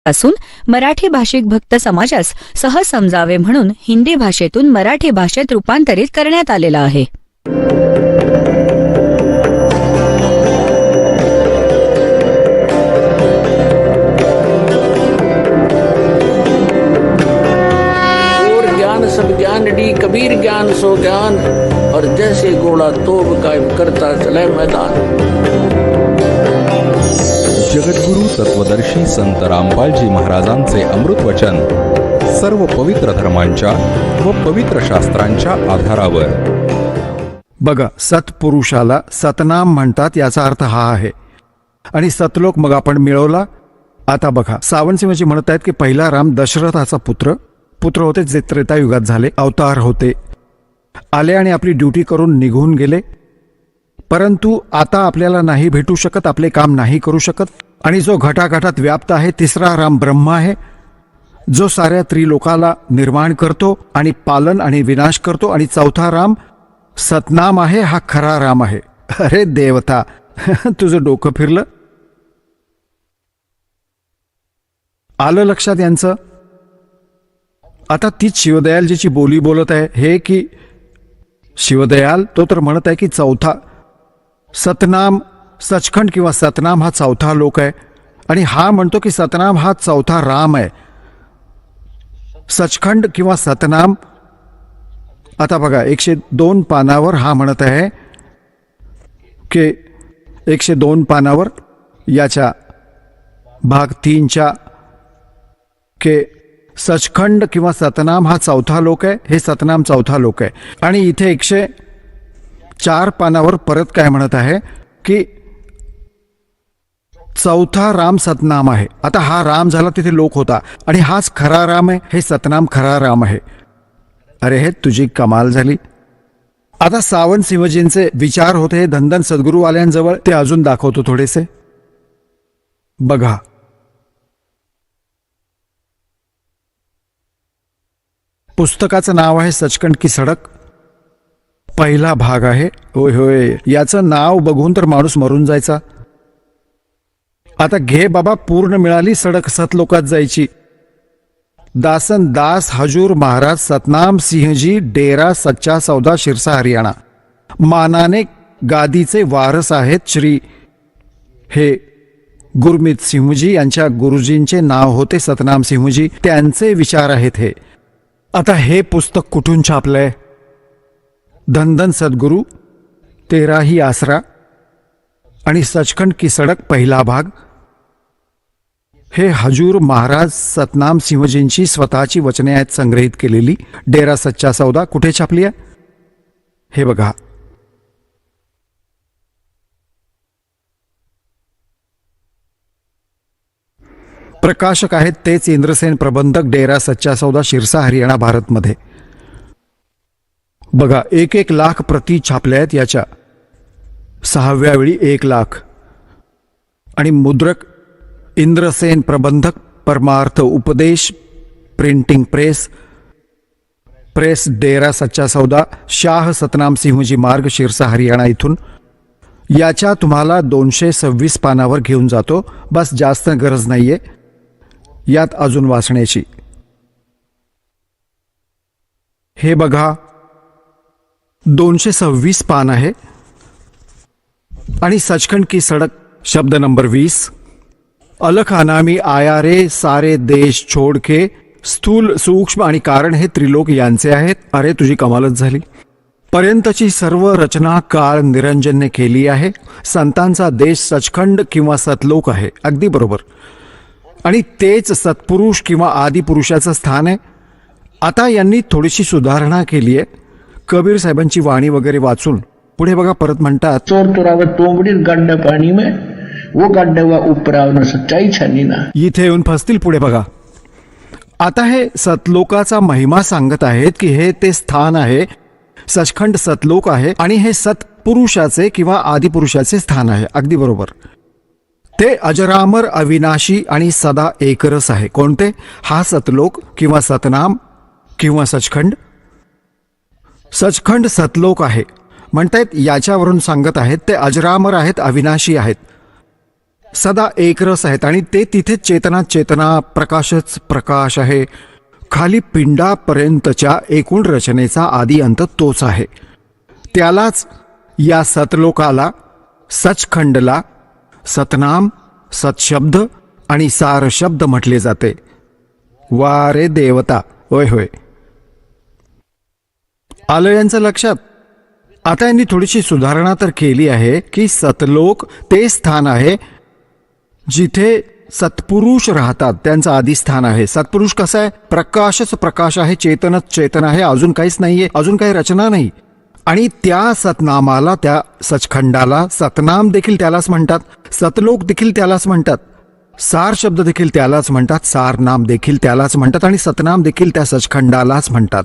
पासून मराठी भाषिक भक्त समाजास सहज समजावे म्हणून हिंदी भाषेतून मराठी भाषेत रूपांतरित करण्यात आलेला आहे. और ज्ञान सब ज्ञान डी कबीर ज्ञान सो ज्ञान और जैसे घोड़ा तोब कायम करता चले मैदान. जगद्गुरु तत्वदर्शी संत रामपालजी महाराजांचे अमृत वचन सर्व पवित्र धर्मांच्या व पवित्र शास्त्रांच्या आधारावर. बघा, सत्पुरुषाला सतनाम म्हणतात, याचा अर्थ हा आहे. आणि सतलोक मग आपण मिळवला. आता बघा, सावंतसिंहजी म्हणत आहेत की पहिला राम दशरथाचा पुत्र होते, जे त्रेतायुगात झाले, अवतार होते, आले आणि आपली ड्युटी करून निघून गेले. परंतु आता आपल्याला नाही भेटू शकत, आपले काम नाही करू शकत. आणि जो घटाघटात व्याप्त आहे तिसरा राम ब्रह्म आहे, जो साऱ्या त्रिलोकाला निर्माण करतो आणि पालन आणि विनाश करतो. आणि चौथा राम सतनाम आहे, हा खरा राम आहे. अरे देवता, तुझं डोकं फिरलं? आलं लक्षात यांचं? आता तीच शिवदयालजीची बोली बोलत आहे हे की शिवदयाल तो तर म्हणत आहे की चौथा सतनाम, सचखंड किंवा सतनाम हा चौथा लोक आहे. आणि हा म्हणतो की सतनाम हा चौथा राम आहे. सचखंड किंवा सतनाम. आता बघा, 102 पानावर हा म्हणत आहे की 102 पानावर याच्या भाग 3च्या के सचखंड किंवा सतनाम हा चौथा लोक आहे, हे सतनाम चौथा लोक आहे. आणि इथे 104 पानावर परत काय म्हणत आहे की चौथा राम सतनाम आहे. आता हा राम झाला, तिथे लोक होता, आणि हाच खरा राम आहे, हे सतनाम खरा राम आहे. अरे हे तुझी कमाल झाली. आता सावंत सिंहजींचे विचार होते हे धनधन सद्गुरूवाल्यांजवळ, ते अजून दाखवतो थोडेसे. बघा, पुस्तकाचं नाव आहे सचखंड की सडक. पहिला भाग आहे. होय होय, याचं नाव बघून तर माणूस मरून जायचा. आता घे बाबा, पूर्ण मिळाली सडक सतलोकात जायची. दासन दास हजूर महाराज सतनाम सिंहजी, डेरा सच्चा सौदा, शिरसा, हरियाणा. मानाने गादीचे वारस आहेत श्री हे गुरमीत सिंहजी. यांच्या गुरुजींचे नाव होते सतनाम सिंहजी. त्यांचे विचार आहेत हे. आता हे पुस्तक कुठून छापलंय? धनधन सद्गुरू, तेरा ही आसरा आणि सचखंड की सडक पहिला भाग. हे हजूर महाराज सतनाम सिंहजींची स्वतःची वचने आहेत संग्रहित केलेली. डेरा सच्चा सौदा. कुठे छापली आहे? हे बघा, प्रकाशक आहेत तेच इंद्रसेन प्रबंधक, डेरा सच्चा सौदा, शिरसा, हरियाणा, भारतमध्ये. बघा, 1 लाख प्रती छापल्या आहेत याच्या. 6व्या वेळी 1 लाख. आणि मुद्रक इंद्रसेन प्रबंधक, परमार्थ उपदेश, प्रिंटिंग प्रेस, डेरा सच्चा सौदा, शाह सतनाम सिंहजी मार्ग, शिरसा, हरियाणा इथून. याच्या तुम्हाला 226 पानावर घेऊन जातो. बस, जास्त गरज नाहीये यात अजून वाचण्याची. हे बघा, 226 पान आहे. आणि सचखंड की सडक शब्द नंबर 20. अलख अनामी आया रे सारे देश छोड के. स्थूल, सूक्ष्म आणि कारण हे त्रिलोक यांचे आहेत. अरे तुझी कमालच झाली. पर्यंतची सर्व रचना काळ निरंजनने केली आहे. संतांचा देश सचखंड किंवा सतलोक आहे. अगदी बरोबर. आणि तेच सत्पुरुष किंवा आदिपुरुषाचं स्थान आहे. आता यांनी थोडीशी सुधारणा केली आहे. कबीर साहेबांची वाणी वगैरे वाचून पुढे बघा, परत म्हणतात, चोर तुरावत तोंबडी गड्ढा पाणी में वो गड्ढा वा उपरावनं सच्चाई छानी ना. इथे येऊन फसतील. पुढे बघा, आता हे सतलोकाचा महिमा सांगत आहेत की हे ते स्थान आहे, सचखंड सतलोक आहे, आणि हे सत्पुरुषाचे किंवा आदिपुरुषाचे स्थान आहे. अगदी बरोबर. ते अजरामर, अविनाशी आणि सदा एकरस आहे. कोणते? हा सतलोक किंवा सतनाम किंवा सचखंड. सचखंड सतलोक आहे म्हणतायत. याच्यावरून सांगत आहेत ते अजरामर आहेत, अविनाशी आहेत. सदा एकरस आहेत आणि ते तिथे चेतना चेतना, प्रकाशच प्रकाश आहे. खाली पिंडापर्यंतच्या एकूण रचनेचा आदी अंत तोच आहे. त्यालाच या सतलोकाला, सचखंडला सतनाम, सतशब्द आणि सार शब्द म्हटले जाते. वा रे देवता. होय होय, आलं यांचं लक्षात. आता यांनी थोडीशी सुधारणा तर केली आहे की सतलोक ते स्थान आहे जिथे सत्पुरुष राहतात, त्यांचं आदी स्थान आहे. सत्पुरुष कसं आहे? प्रकाशच प्रकाश आहे, चेतनच चेतन आहे, अजून काहीच नाहीये, अजून काही रचना नाही. आणि त्या सतनामाला, त्या सचखंडाला सतनाम देखील त्यालाच म्हणतात, सतलोक देखील त्यालाच म्हणतात, सार शब्द देखील त्यालाच म्हणतात, सार नाम देखील त्यालाच म्हणतात आणि सतनाम देखील त्या सचखंडालाच म्हणतात.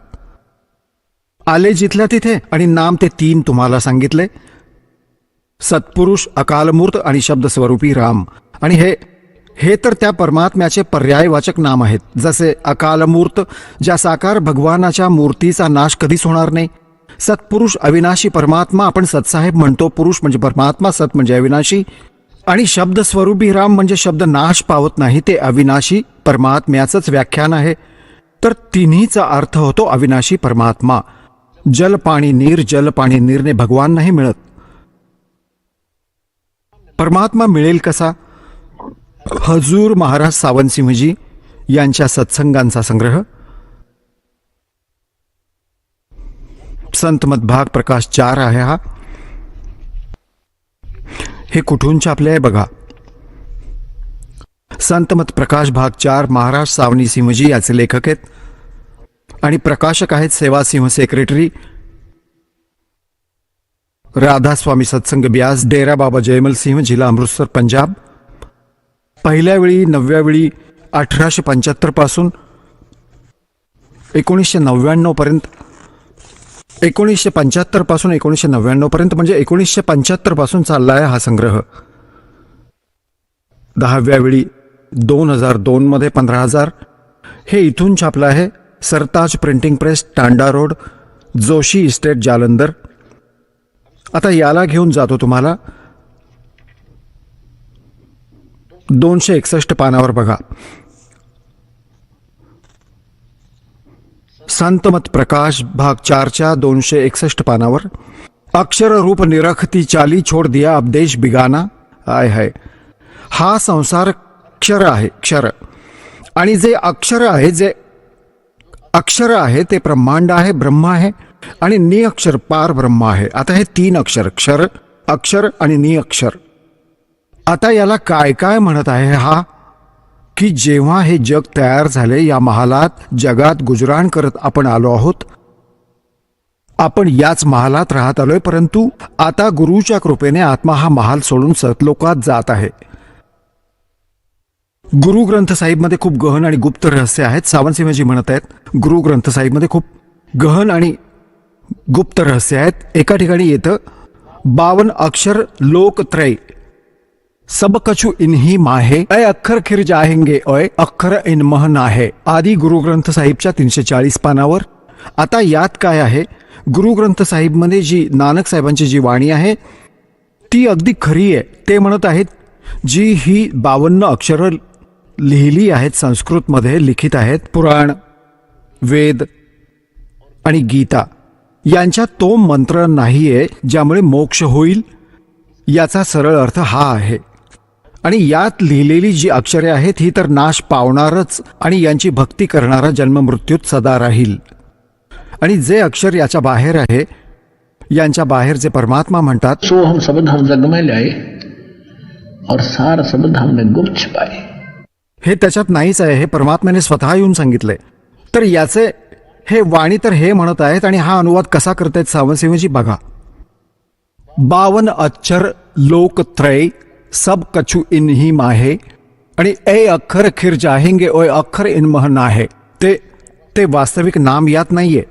आले जिथल्या तिथे आणि नाम ते 3 तुम्हाला सांगितले, सत्पुरुष, अकालमूर्त आणि शब्द स्वरूपी राम. आणि हे तर त्या परमात्म्याचे पर्यायवाचक नाम आहेत. जसे अकालमूर्त, ज्या साकार भगवानाच्या मूर्तीचा नाश कधीच होणार नाही. सत्पुरुष, अविनाशी परमात्मा, आपण सतसाहेब म्हणतो. पुरुष म्हणजे परमात्मा, सत म्हणजे अविनाशी. आणि शब्द स्वरूपी राम म्हणजे शब्द नाश पावत नाही, ते अविनाशी परमात्म्याचंच व्याख्यान आहे. तर तिन्हीचा अर्थ होतो अविनाशी परमात्मा. जल पाणी नीर, जल पाणी नीरने भगवान नाही मिळत. परमात्मा मिळेल कसा? हजूर महाराज सावंतसिंहजी यांच्या सत्संगांचा संग्रह, संतमत भाग प्रकाश 4 आहे हा. हे कुठून छापले आहे बघा. संतमत प्रकाश भाग 4 महाराज सावनीसिंहजी याचे लेखक आहेत आणि प्रकाशक आहेत सेवासिंह सेक्रेटरी, राधास्वामी सत्संग ब्यास, डेरा बाबा जयमल सिंह, जिल्हा अमृतसर, पंजाब. पहिल्या वेळी 9व्या वेळी 1875 पासून 1999 पर्यंत, 1975 पासून 1999 पर्यंत, म्हणजे 1975 पासून चालला आहे हा संग्रह. 10व्या वेळी 2002 मध्ये 15,000. हे इथून छापलं आहे Sartaj printing press, Tanda road, Joshi estate, Jalandhar. आता याला घेऊन जातो तुम्हाला 261 पानावर बघा. संतमत प्रकाश भाग 4च्या 261 पानावर, अक्षर रूप निरखती चाली छोड दिया उपदेश बिगाना. आय हाय, हा संसार क्षर आहे, क्षर. आणि जे अक्षर आहे, जे अक्षर आहे ते ब्रह्मांड आहे, ब्रह्म आहे. आणि निअक्षर पार ब्रह्म आहे. आता हे 3 अक्षर, क्षर, अक्षर आणि निअक्षर. आता याला काय काय म्हणत आहे हा? की जेव्हा हे जग तयार झाले, या महालात जगात गुजराण करत आपण आलो आहोत. आपण याच महालात राहत आलोय, परंतु आता गुरुच्या कृपेने आत्मा हा महाल सोडून सतलोकात जात आहे. गुरु ग्रंथ साहिबमध्ये खूप गहन आणि गुप्त रहस्य आहेत. सावंतसिंहजी म्हणत आहेत गुरु ग्रंथ साहिबमध्ये खूप गहन आणि गुप्त रहस्य आहेत. एका ठिकाणी येतं 52 अक्षर लोकत्रय, सब कछु इन्ही माहे, अय अक्षर खिर जाहेंगे, अय अक्षर इन मह नाहे. आदी गुरु ग्रंथ साहिबच्या 340 पानावर. आता यात काय आहे? गुरु ग्रंथ साहिबमध्ये जी नानक साहेबांची जी वाणी आहे ती अगदी खरी आहे. ते म्हणत आहेत जी ही 52 अक्षरं लिहिली आहेत, संस्कृतमध्ये लिखित आहेत, पुराण, वेद आणि गीता, यांच्यात तो मंत्र नाहीये ज्यामुळे मोक्ष होईल. याचा सरळ अर्थ हा आहे. आणि यात लिहिलेली जी अक्षरे आहेत ही तर नाश पावणारच आणि यांची भक्ती करणारा जन्ममृत्यूत सदा राहील. आणि जे अक्षर याच्या बाहेर आहे, यांच्या बाहेर जे परमात्मा म्हणतात, सो हम शब्द हम जग में लाए और सार शब्द हमने गुप्त छिपाए, हे त्याच्यात नाहीच आहे. हे परमात्म्याने स्वतः येऊन सांगितलंय. तर याचे हे वाणी तर हे म्हणत आहेत. आणि हा अनुवाद कसा करतायत सावंतसिंहजी बघा. 52 अक्षर लोकत्रय, सब कछु इन्ही माहे, आणि ए अक्षर खिर जाहेंगे, ओय अक्षर इन मह नाहे. ते वास्तविक नाम यात नाहीये,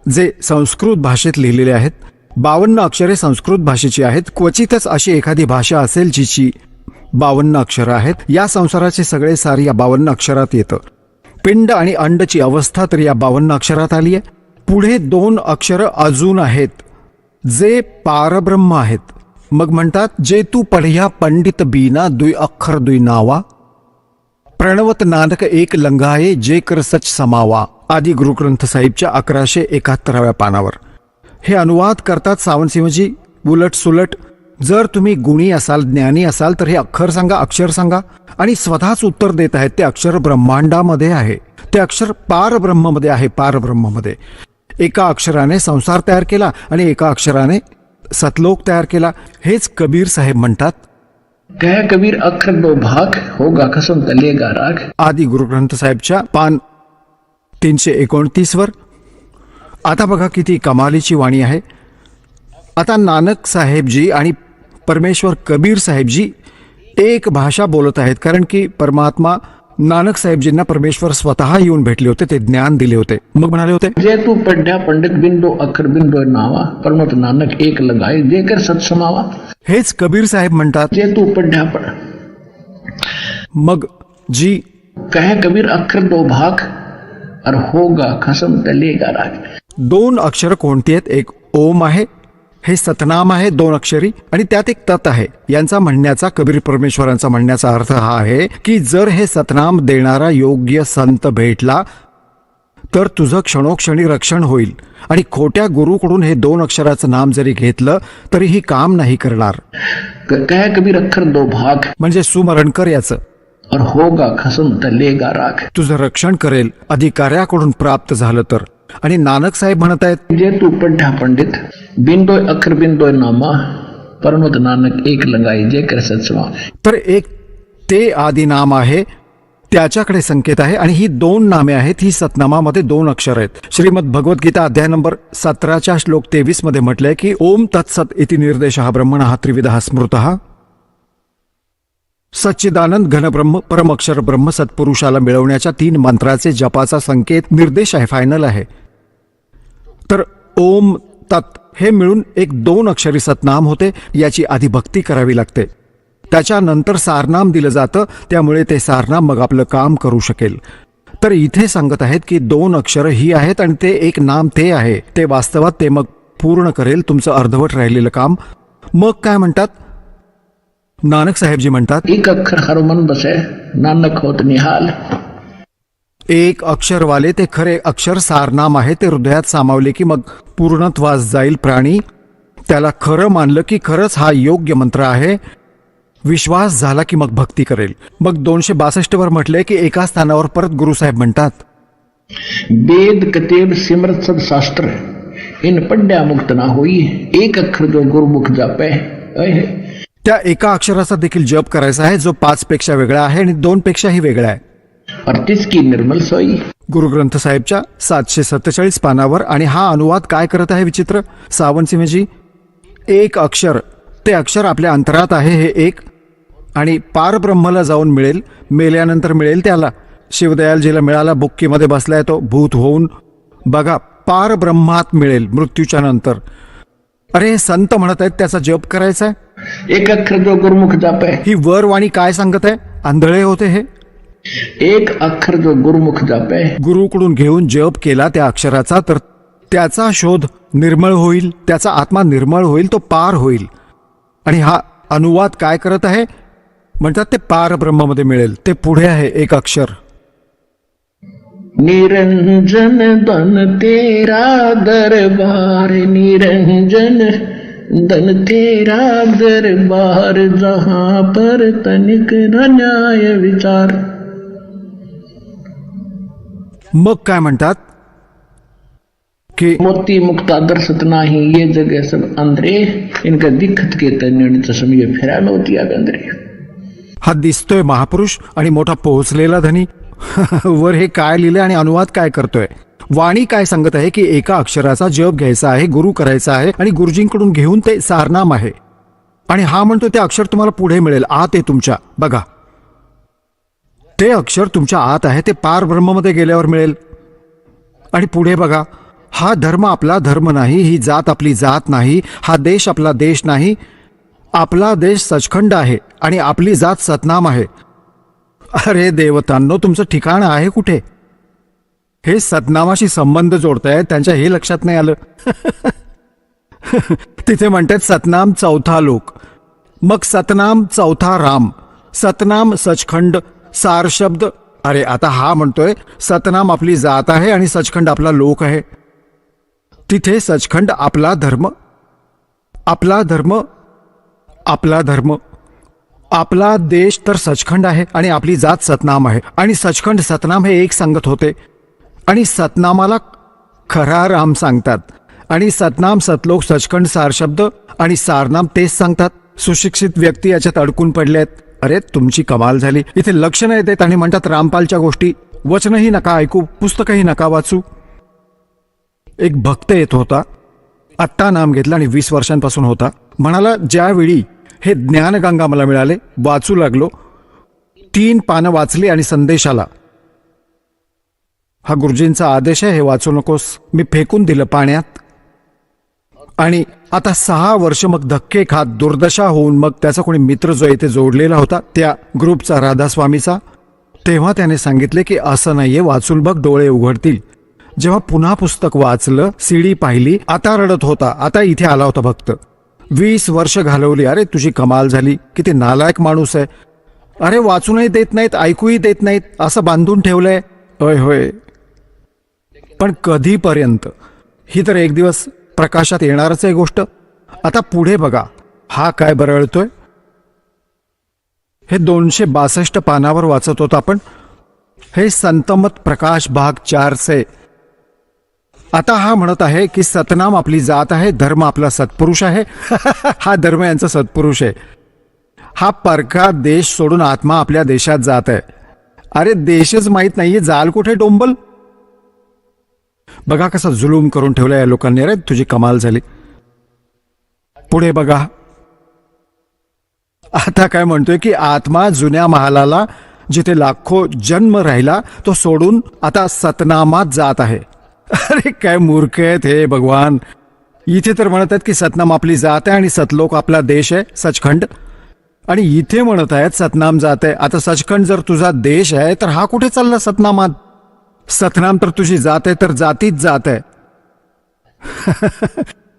जे संस्कृत भाषेत लिहिलेले आहेत. 52 अक्षरे संस्कृत भाषेची आहेत. क्वचितच अशी एखादी भाषा असेल जिची 52 अक्षरं आहेत. या संसाराचे सगळे सार या 52 अक्षरात येतं. पिंड आणि अंडची अवस्था तर या 52 अक्षरात आली आहे. पुढे 2 अक्षरं अजून आहेत जे पारब्रह्म आहेत. मग म्हणतात जे तू पढिया पंडित बीना दुई अक्षर दुई नावा, प्रणवत नानक एक लंगाये जे कर सच समावा. आदी गुरुग्रंथ साहिबच्या 1171व्या पानावर. हे अनुवाद करतात सावंतसिंहजी उलट सुलट. जर तुम्ही गुणी असाल, ज्ञानी असाल तर हे अक्षर सांगा, अक्षर सांगा. आणि स्वतःच उत्तर देत आहेत. ते अक्षर ब्रह्मांडामध्ये आहे, ते अक्षर पारब्रह्ममध्ये आहे. पारब्रह्ममध्ये एका अक्षराने संसार तयार केला आणि एका अक्षराने सतलोक तयार केला. हेच कबीर साहेब म्हणतात. कह कबीर अक्षर दो भाग, होगा कसम तलेगा राग. आदी गुरुग्रंथ साहेबच्या पान 329 वर. आता बघा किती कमालीची वाणी आहे. आता नानक साहेबजी आणि परमेश्वर कबीर साहेबजी एक भाषा बोलत आहेत, कारण की परमात्मा नानक साहेबजींना परमेश्वर स्वतः येऊन भेटले होते, ते ज्ञान दिले होते. मग म्हणाले होते, जे तू पढ़्या पंडित बिंदो अक्षर बिंदो नावा, परमत नानक एक लगाए जे कर सत समावा. हेच कबीर साहेब म्हणतात. जे तू पढ़्या पढ़. मग जी कह कबीर अक्षर दो भाग, और होगा कसम तलेगा राग. दोन अक्षर कोणती आहेत? एक ओम आहे, हे सतनाम आहे 2 अक्षरी, आणि त्यात एक तत आहे. यांचा म्हणण्याचा, कबीर परमेश्वरांचा म्हणण्याचा अर्थ हा आहे की जर हे सतनाम देणारा योग्य संत भेटला तर तुझं क्षणोक्षणी रक्षण होईल. आणि खोट्या गुरुकडून हे 2 अक्षराचं नाम जरी घेतलं तरीही काम नाही करणार. कह कबीर अक्षर दो भाग, म्हणजे सुमरण कर याचं. और होगा कसम तलेगा राग. तुझं रक्षण करेल अधिकाऱ्याकडून प्राप्त झालं तर. आणि नानक साहेब म्हणत आहेत, जे तू पढ़्या पंडित बिंदो अक्षर बिंदो नामा, परमत नानक एक लगाई जे कर सत समावा. तर एक ते आदी नाम आहे, त्याच्याकडे संकेत आहे. आणि ही 2 नामे आहेत. ही सतनामामध्ये 2 अक्षर आहेत. श्रीमद भगवद्गीता अध्याय नंबर 17 श्लोक 23 मध्ये म्हटलंय की ओम तत्सत इति निर्देशः ब्रह्मणः त्रिविधः स्मृतः. सच्चिदानंद घनब्रह्म परम अक्षर ब्रह्म सत्पुरुषाला मिळवण्याच्या 3 मंत्राचे जपाचा संकेत निर्देश आहे, फायनल आहे. तर ओम तत् हे मिळून एक 2 अक्षरी सतनाम होते. याची आधी भक्ती करावी लागते, त्याच्यानंतर सारनाम दिलं जातं. त्यामुळे ते सारनाम मग आपलं काम करू शकेल. तर इथे सांगत आहेत की 2 अक्षरं ही आहेत आणि ते एक नाम ते आहे. ते वास्तवात ते मग पूर्ण करेल तुमचं अर्धवट राहिलेलं काम. मग काय म्हणतात नानक साहेबजी म्हणतात, एक अक्षर हर मन बसे नानक होत निहाल. एक अक्षरवाले ते खरे अक्षर सारनाम आहे. ते हृदयात सामावले की मग पूर्णत्वास जाईल प्राणी. त्याला खरं मानलं की खरंच हा योग्य मंत्र आहे. विश्वास झाला की मग भक्ती करेल. मग 262 वर म्हटलंय की एका स्थानावर परत गुरुसाहेब म्हणतात, वेद कतेब सिमरत सब शास्त्र, इन पढ़्या मुक्त ना होई, एक अक्षर जो गुरुमुख जापे. त्या एका अक्षराचा देखील जप करायचा आहे जो 5 पेक्षा वेगळा आहे आणि 2 पेक्षाही वेगळा आहे. और तिसकी निर्मल सोई. गुरुग्रंथ साहेबच्या 747 पानावर. आणि हा अनुवाद काय करत आहे विचित्र सावंतसिंहजी. एक अक्षर, ते अक्षर आपल्या अंतरात आहे. हे एक आणि पारब्रह्मला जाऊन मिळेल, मेल्यानंतर मिळेल त्याला. शिवदयालजीला मिळाला, बुक्कीमध्ये बसलाय तो भूत होऊन. बघा पारब्रह्मात मिळेल मृत्यूच्या नंतर. अरे हे संत म्हणत आहेत त्याचा जप करायचा आहे. एक अक्षर जो गुरुमुख जापे. ही वरवाणी काय सांगत आहे? आंधळे होते हे. एक अक्षर जो गुरुमुख जापे. गुरुकडून घेऊन जप केला त्या अक्षराचा तर त्याचा शोध निर्मळ होईल, त्याचा आत्मा निर्मळ होईल, तो पार होईल. आणि हा अनुवाद काय करत आहे? म्हणतात ते पारब्रह्मामध्ये मिळेल. ते पुढे आहे एक अक्षर. निरंजन धन तेरा दरबार, निरंजन धन तेरा दरबार, जहां पर तनिक न न्याय विचार. मग काय म्हणतात की मोती मुक्ता दर्शत नाही, ये जगह सब अंधरे, इनका दिखत के तन्य चष्मे फिरा मोतिया गंधरे. हा दिसतोय महापुरुष आणि मोठा पोहोचलेला धनी. वर हे काय लिहिलंय आणि अनुवाद काय करतोय? वाणी काय सांगत आहे की एका अक्षराचा जप घ्यायचा आहे, गुरु करायचा आहे आणि गुरुजींकडून घेऊन ते सारनाम आहे. आणि हा म्हणतो ते अक्षर तुम्हाला पुढे मिळेल, आत आहे तुमच्या. बघा ते अक्षर तुमच्या आत आहे, ते पार ब्रह्ममध्ये गेल्यावर मिळेल. आणि पुढे बघा, हा धर्म आपला धर्म नाही, ही जात आपली जात नाही, हा देश आपला देश नाही, आपला देश सचखंड आहे आणि आपली जात सतनाम आहे. अरे देवतांनो, तुमचं ठिकाण आहे कुठे? हे सतनामाशी संबंध जोडतायत, त्यांच्या हे लक्षात नाही आलं. तिथे म्हणतात सतनाम चौथा लोक, मग सतनाम चौथा राम, सतनाम सचखंड सार शब्द. अरे आता हा म्हणतोय सतनाम आपली जात आहे आणि सचखंड आपला लोक आहे. तिथे सचखंड आपला धर्म, आपला धर्म, आपला धर्म, आपला देश तर सचखंड आहे आणि आपली जात सतनाम आहे. आणि सचखंड सतनाम हे एक संगत होते आणि सतनामाला खरा राम सांगतात. आणि सतनाम सतलोक सचखंड सार शब्द आणि सारनाम तेच सांगतात. सुशिक्षित व्यक्ती याच्यात अडकून पडले आहेत. अरे तुमची कमाल झाली. इथे लक्ष नाही देत आणि म्हणतात रामपालच्या गोष्टी. वचनही नका ऐकू, पुस्तकही नका वाचू. एक भक्त येत होता, आत्ता नाम घेतलं आणि 20 वर्षांपासून होता. म्हणाला ज्यावेळी हे ज्ञानगंगा मला मिळाले, वाचू लागलो, 3 पानं वाचली आणि संदेश आला, हा गुरुजींचा आदेश आहे, हे वाचू नकोस. मी फेकून दिलं पाण्यात. आणि आता 6 वर्ष मग धक्के खात दुर्दशा होऊन मग त्याचा कोणी मित्र जो इथे जोडलेला होता त्या ग्रुपचा राधास्वामीचा, तेव्हा त्याने सांगितले की असं नाहीये, वाचून बघ डोळे उघडतील. जेव्हा पुन्हा पुस्तक वाचलं, सीडी पाहिली, आता रडत होता. आता इथे आला होता भक्त. 20 वर्ष घालवली. अरे तुझी कमाल झाली, किती नालायक माणूस आहे. अरे वाचूनही देत नाहीत, ऐकूही देत नाहीत, असं बांधून ठेवलंय. होय होय, पण कधीपर्यंत? ही तर एक दिवस प्रकाशात येणारच आहे गोष्ट. आता पुढे बघा, हा काय बरळतोय. हे 262 पानावर वाचत होता आपण. हे संतमत प्रकाश भाग 4 से. आता हा म्हणत आहे की सतनाम आपली जात आहे, धर्म आपला सत्पुरुष आहे. हा धर्म यांचा सत्पुरुष आहे. हा परका देश सोडून आत्मा आपल्या देशात जात आहे. अरे देशच माहित नाहीये, जाल कुठे डोंबल. बघा कसा जुलूम करून ठेवला या लोकांनी. अरे तुझी कमाल झाली. पुढे बघा, आता काय म्हणतोय की आत्मा जुन्या महालाला जिथे लाखो जन्म राहिला तो सोडून आता सतनामात जात आहे. अरे काय मूर्ख आहेत हे भगवान. इथे तर म्हणत आहेत की सतनाम आपली जात आहे आणि सतलोक आपला देश आहे, सचखंड. आणि इथे म्हणत आहेत सतनाम जात आहे. आता सचखंड जर तुझा देश आहे तर हा कुठे चालला सतनामात. सतनाम तर तुझी जात आहे तर जातीच जात आहे.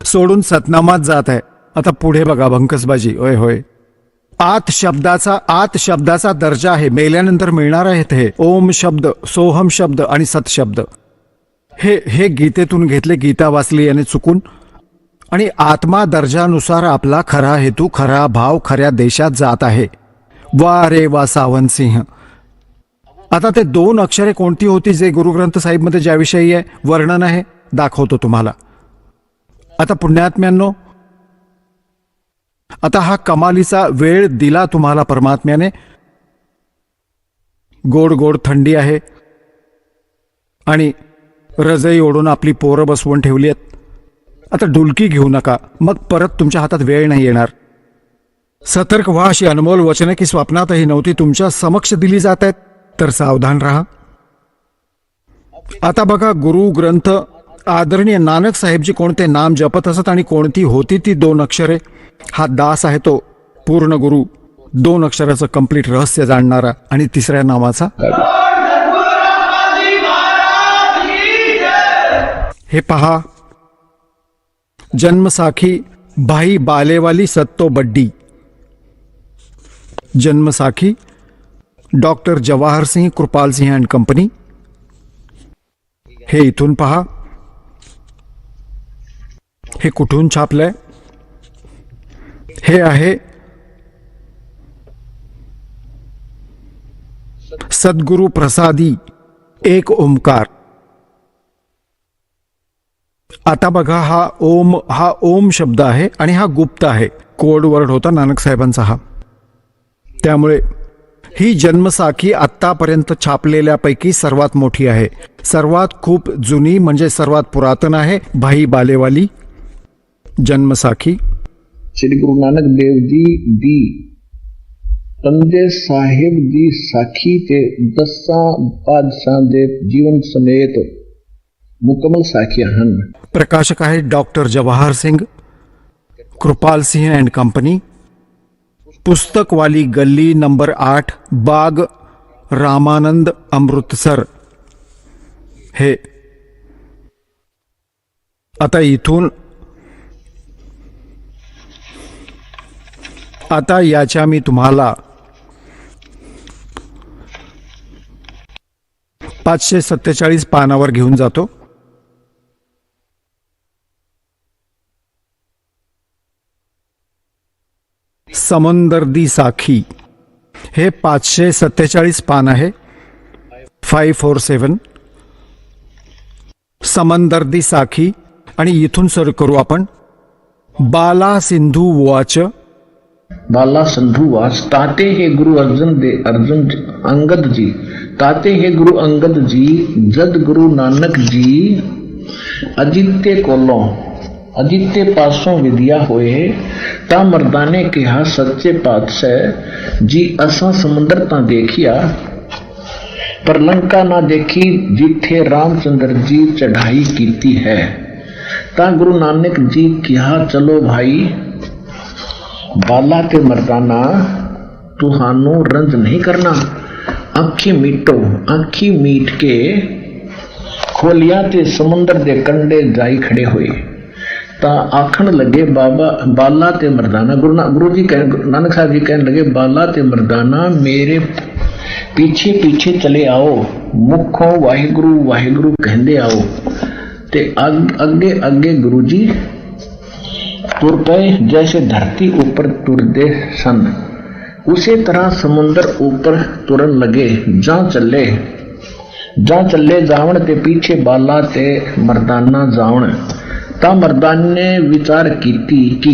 सोडून सतनामात जात आहे. आता पुढे बघा भंकसबाजी. होय होय, आत शब्दाचा दर्जा आहे, मेल्यानंतर मिळणार आहेत हे ओम शब्द, सोहम शब्द आणि सत शब्द. हे गीतेतून घेतले, गीता वाचली याने चुकून. आणि आत्मा दर्जानुसार आपला खरा हेतू, खरा भाव खऱ्या देशात जात आहे. वा रे वा सावंत सिंह. आता ते 2 अक्षरे कोणती होती जे गुरुग्रंथ साहिब मध्ये ज्याविषयी आहे वर्णन आहे, दाखवतो तुम्हाला. आता पुण्यात्म्यांनो, आता हा कमालीचा वेळ दिला तुम्हाला परमात्म्याने. गोड गोड थंडी आहे आणि रजई ओढून आपली पोरं बसवून ठेवली आहेत. आता डुलकी घेऊ नका, मग परत तुमच्या हातात वेळ नाही येणार. सतर्क व्हा, अशी अनमोल वचने की स्वप्नातही नव्हती तुमच्या समक्ष दिली जात आहेत, तर सावधान राहा. आता बघा, गुरु ग्रंथ आदरणीय नानक साहेबजी कोणते नाम जपत असत आणि कोणती होती ती 2 अक्षरे. हा दास आहे तो पूर्ण गुरु, 2 अक्षराचं कंप्लीट रहस्य जाणणारा. आणि 3ऱ्या नामाचा हे पहा, जन्मसाखी भाई बालेवाली सत्तो बड्डी. Janamsakhi doctor Jawahar Singh Krupal Singh and company. हे इथून पहा, हे कुठून छापलंय. हे आहे सद्गुरु प्रसादी एक ओमकार. आता बघा, हा ओम शब्द आहे आणि हा गुप्त आहे. कोड वर्ड होता नानक साहेबांचा हा. त्यामुळे ही जन्मसाखी आत्तापर्यंत छापलेल्यापैकी सर्वात मोठी आहे, सर्वात खूप जुनी म्हणजे सर्वात पुरातन आहे. भाई बालेवाली जन्मसाखी. श्री गुरु नानक देव जी दी तंजे साहेब दी साखी ते 10 पातशाह दे जीवन समेत मुकम्मल साखियां हन. प्रकाशक आहे doctor Jawahar Singh Krupal Singh and company. पुस्तक वाली गल्ली नंबर 8, बाग रामानंद, अमृतसर. हे आता इथून आता याच्या मी तुम्हाला 547 पानावर घेऊन जातो. समंदर दी साखी हे 547 पान आहे. 547 समंदर दी साखी. आणि इथून सुरू करू आपण. बाला सिंधू वाच. बाला संधुवास ताते हे गुरु अर्जुन अंगद जी, ताते हे गुरु अंगद जी, जद गुरु नानक जी अजित्य कोलों अजित्य पासों विद्या होए, ता मर्दाने कहा सच्चे पातशाह जी असा समुंदर ता देखिया, पर लंका ना देखी जिथे रामचंद्र जी चढ़ाई कीती है। ता गुरु नानक जी कहा चलो भाई बाला ते मर्दाना तुहानू रंज नहीं करना, आखी मीटो, आखी मीट के खोलिया ते समुंदर दे कंडे जाई खड़े हुए। ता आखन लगे बाबा बाला ते मर्दाना, गुरु जी नानक साहब जी कहने लगे बाला ते मर्दाना मेरे पीछे पीछे चले आओ, मुखों वाहिगुरु वाहिगुरु कहंदे आओ। ते अगे अगे गुरु जी तुर पे जैसे धरती ऊपर तुरदे सन, उसी तरह समुंदर ऊपर तुरन लगे। जा चले जावण ते पीछे बाला ते मर्दाना जावण। ता मर्दान ने विचार कीती कि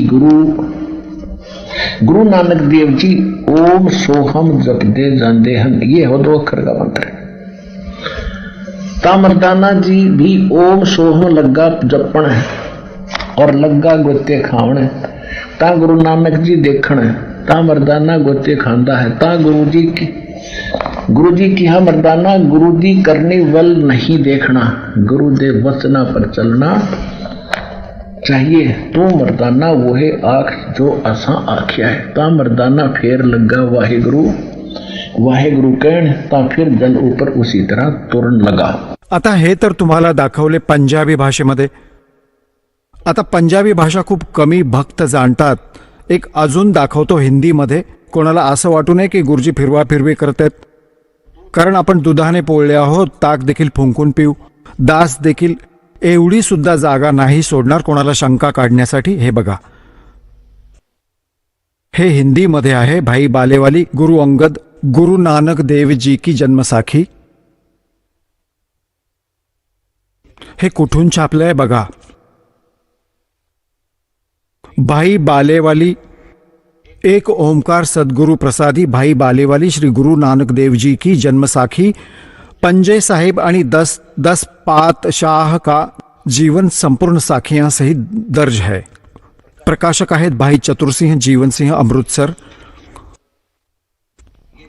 गुरु नानक देव जी ओम सोहम जपदे जांदे हन। ये हो 2 अक्षर का मंत्र। ता मर्दाना जी भी ओम सोहम लगा जपण और लगा गोते खावण। ता गुरु नानक जी देखण, ता मर्दाना गोते खांदा है। ता गुरु जी की हा मर्दाना गुरु जी करनी वल नहीं देखना, गुरु दे वचना पर चलना चाहिए। तो मर्दाना वो है आख जो असा आख्या है। ता मर्दाना फेर लगा वाहिगुरु वाहिगुरु कहण, ता फिर जल ऊपर उसी तरह तुरन लगा। आता हे तर तुम्हाला दाखवले पंजाबी भाषेमध्ये. आता पंजाबी भाषा खूप कमी भक्त जाणतात. एक अजून दाखवतो हिंदीमध्ये. कोणाला असं वाटू नये की गुरुजी फिरवा फिरवी करतात, कारण आपण दुधाने पोळले आहोत, ताक देखील फुंकून पिऊ, दास देखील एवढी सुद्धा जागा नाही सोडणार कोणाला शंका काढण्यासाठी. हे बघा, हे हिंदीमध्ये आहे. भाई बालेवाली गुरु अंगद गुरु नानक देव जी की जन्मसाखी. हे कुठून छापलंय बघा. भाई बालेवाली एक ओमकार सदगुरु प्रसादी भाई बालेवाली श्री गुरु नानक देव जी की जन्मसाखी पंजे साहिब आणि 10 पातशाह का जीवन संपूर्ण साखियां सहित दर्ज है. प्रकाशक आहेत भाई चतुरसिंह जीवन सिंह अमृतसर.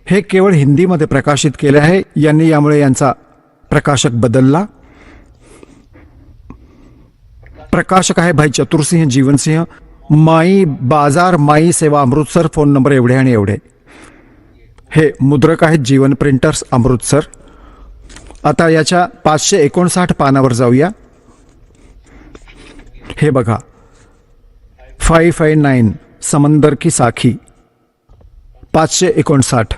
हे केवळ हिंदीमध्ये प्रकाशित केले आहे. यांनी यामुळे यांचा प्रकाशक बदलला. प्रकाशक आहे भाई चतुरसिंह जीवन सिंह. माई बाजार माई सेवा अमृतसर. फोन नंबर एवढे आणि एवढे. हे मुद्रक आहेत जीवन प्रिंटर्स अमृतसर. आता याच्या 559 पानावर जाऊया. हे बघा 559 समंदर की साखी. 559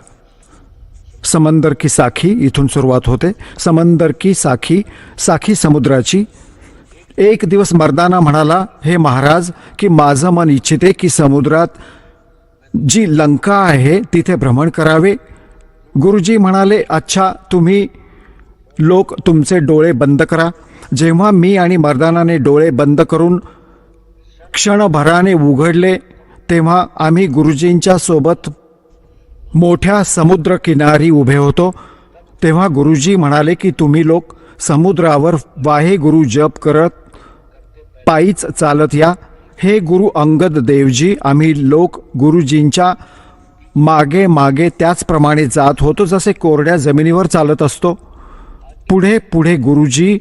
समंदर की साखी इथून सुरुवात होते. समंदर की साखी, साखी समुद्राची. एक दिवस मर्दाना म्हणाला, हे महाराज की माझं मन इच्छिते की समुद्रात जी लंका आहे तिथे भ्रमण करावे. गुरुजी म्हणाले, अच्छा तुम्ही लोक तुमचे डोळे बंद करा. जेव्हा मी आणि मर्दानाने डोळे बंद करून क्षणभराने उघडले तेव्हा आम्ही गुरुजींच्या सोबत मोठ्या समुद्र किनारी उभे होतो. तेव्हा गुरुजी म्हणाले की तुम्ही लोक समुद्रावर वाहे गुरु जप करत पायीच चालत या. हे गुरु अंगद देवजी, आम्ही लोक गुरुजींच्या मागे मागे त्याचप्रमाणे जात होतो जसे कोरड्या जमिनीवर चालत असतो. पुढे पुढे गुरुजी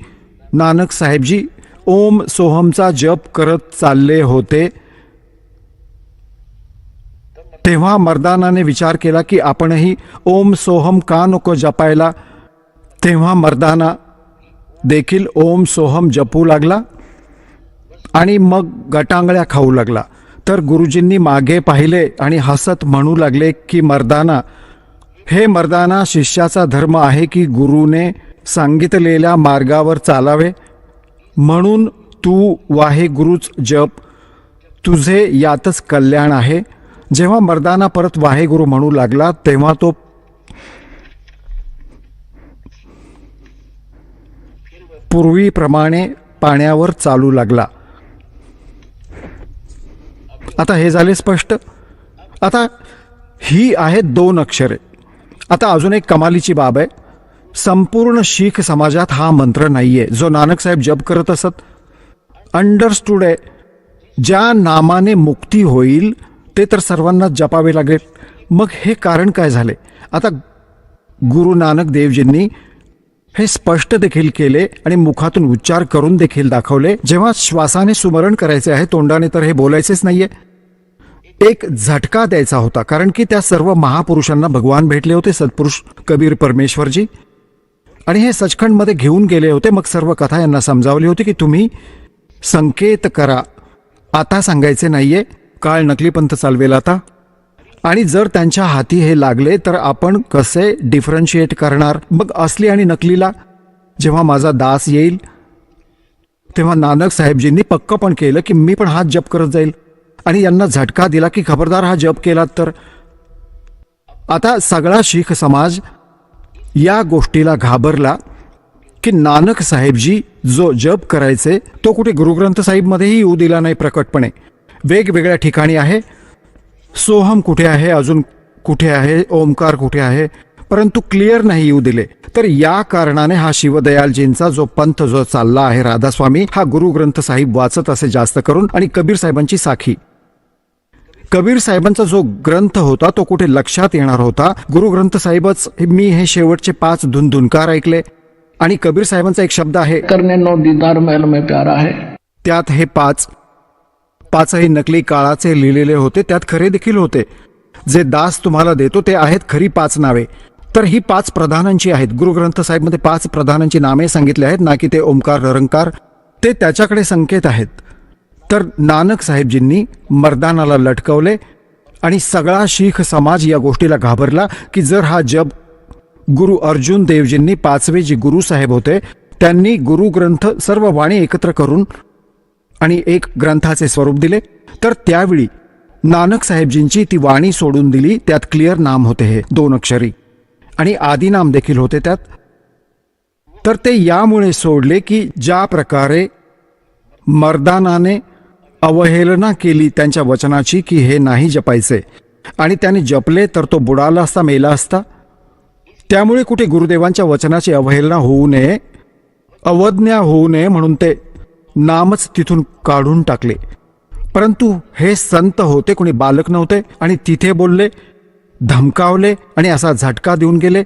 नानक साहेबजी ओम सोहमचा जप करत चालले होते. तेव्हा मर्दानाने विचार केला की आपणही ओम सोहम का नको जपायला. तेव्हा मर्दाना देखील ओम सोहम जपू लागला आणि मग गटांगळ्या खाऊ लागला. तर गुरुजींनी मागे पाहिले आणि हसत म्हणू लागले की मर्दाना, हे मर्दाना, शिष्याचा धर्म आहे की गुरुने सांगितलेल्या मार्गावर चालावे, म्हणून तू वाहेगुरुच जप, तुझे यातच कल्याण आहे. जेव्हा मर्दाना परत वाहेगुरु म्हणू लागला तेव्हा तो पूर्वीप्रमाणे पाण्यावर चालू लागला. आता हे झाले स्पष्ट. आता ही आहेत 2 अक्षरे. आता अजून एक कमालीची बाब आहे. संपूर्ण शीख समाजात हा मंत्र नाहीये जो नानक साहेब जप करत असत. अंडरस्टूड आहे. ज्या नामाने मुक्ती होईल ते तर सर्वांना जपावे लागेल. मग हे कारण काय झाले? आता गुरु नानक देवजींनी हे स्पष्ट देखील केले आणि मुखातून उच्चार करून देखील दाखवले. जेव्हा श्वासाने सुमरण करायचे आहे, तोंडाने तर हे बोलायचेच नाहीये. एक झटका द्यायचा होता, कारण की त्या सर्व महापुरुषांना भगवान भेटले होते, सत्पुरुष कबीर परमेश्वरजी, आणि हे सचखंडमध्ये घेऊन गेले होते. मग सर्व कथा यांना समजावली होती की तुम्ही संकेत करा, आता सांगायचे नाहीये, काळ नकली पंथ चालवेल आता. आणि जर त्यांच्या हाती हे लागले तर आपण कसे डिफरन्शिएट करणार मग असली आणि नकलीला? जेव्हा माझा दास येईल तेव्हा नानक साहेबजींनी पक्क पण केलं की मी पण हात जप करत जाईल, आणि यांना झटका दिला की खबरदार हा जप केलात तर. आता सगळा शीख समाज या गोष्टीला घाबरला की नानक साहेबजी जो जप करायचे तो कुठे गुरुग्रंथ साहिबमध्येही येऊ दिला नाही प्रकटपणे. वेगवेगळ्या ठिकाणी आहे. सोहम कुठे आहे, अजून कुठे आहे, ओमकार कुठे आहे, परंतु क्लिअर नाही येऊ दिले. तर या कारणाने हा शिवदयालजींचा जो पंथ जो चालला आहे राधास्वामी, हा गुरुग्रंथ साहिब वाचत असे जास्त करून, आणि कबीर साहेबांची साखी. कबीर साहेबांचा जो ग्रंथ होता तो कुठे लक्षात येणार होता. गुरुग्रंथ साहिबच मी हे शेवटचे 5 धुनधुनकार ऐकले, आणि कबीर साहेबांचा एक शब्द आहे, करने नो दीदार महल में प्यारा है. त्यात हे 5ही नकली काळाचे लिहिलेले होते. त्यात खरे देखील होते. जे दास तुम्हाला देतो ते आहेत खरी 5 नावे. तर ही 5 प्रधानांची आहेत. गुरुग्रंथ साहेबमध्ये 5 प्रधानांची नामे सांगितले आहेत, ना की ते ओंकार निरंकार. ते त्याच्याकडे संकेत आहेत. तर नानक साहेबजींनी मर्दानाला लटकवले आणि सगळा शीख समाज या गोष्टीला घाबरला की जर हा जप गुरु अर्जुन देवजींनी 5वे जे गुरु साहेब होते त्यांनी गुरुग्रंथ सर्व वाणी एकत्र करून आणि एक ग्रंथाचे स्वरूप दिले, तर त्यावेळी नानक साहेबजींची ती वाणी सोडून दिली. त्यात क्लिअर नाम होते हे 2 अक्षरी, आणि आदिनाम देखील होते त्यात. तर ते यामुळे सोडले की ज्या प्रकारे मर्दानाने अवहेलना केली त्यांच्या वचनाची की हे नाही जपायचे, आणि त्याने जपले तर तो बुडाला असता, मेला असता. त्यामुळे कुठे गुरुदेवांच्या वचनाची अवहेलना होऊ नये, अवज्ञा होऊ नये म्हणून ते नामच तिथून काढून टाकले. परंतु हे संत होते, कोणी बालक नव्हते, आणि तिथे बोलले, धमकावले आणि असा झटका देऊन गेले.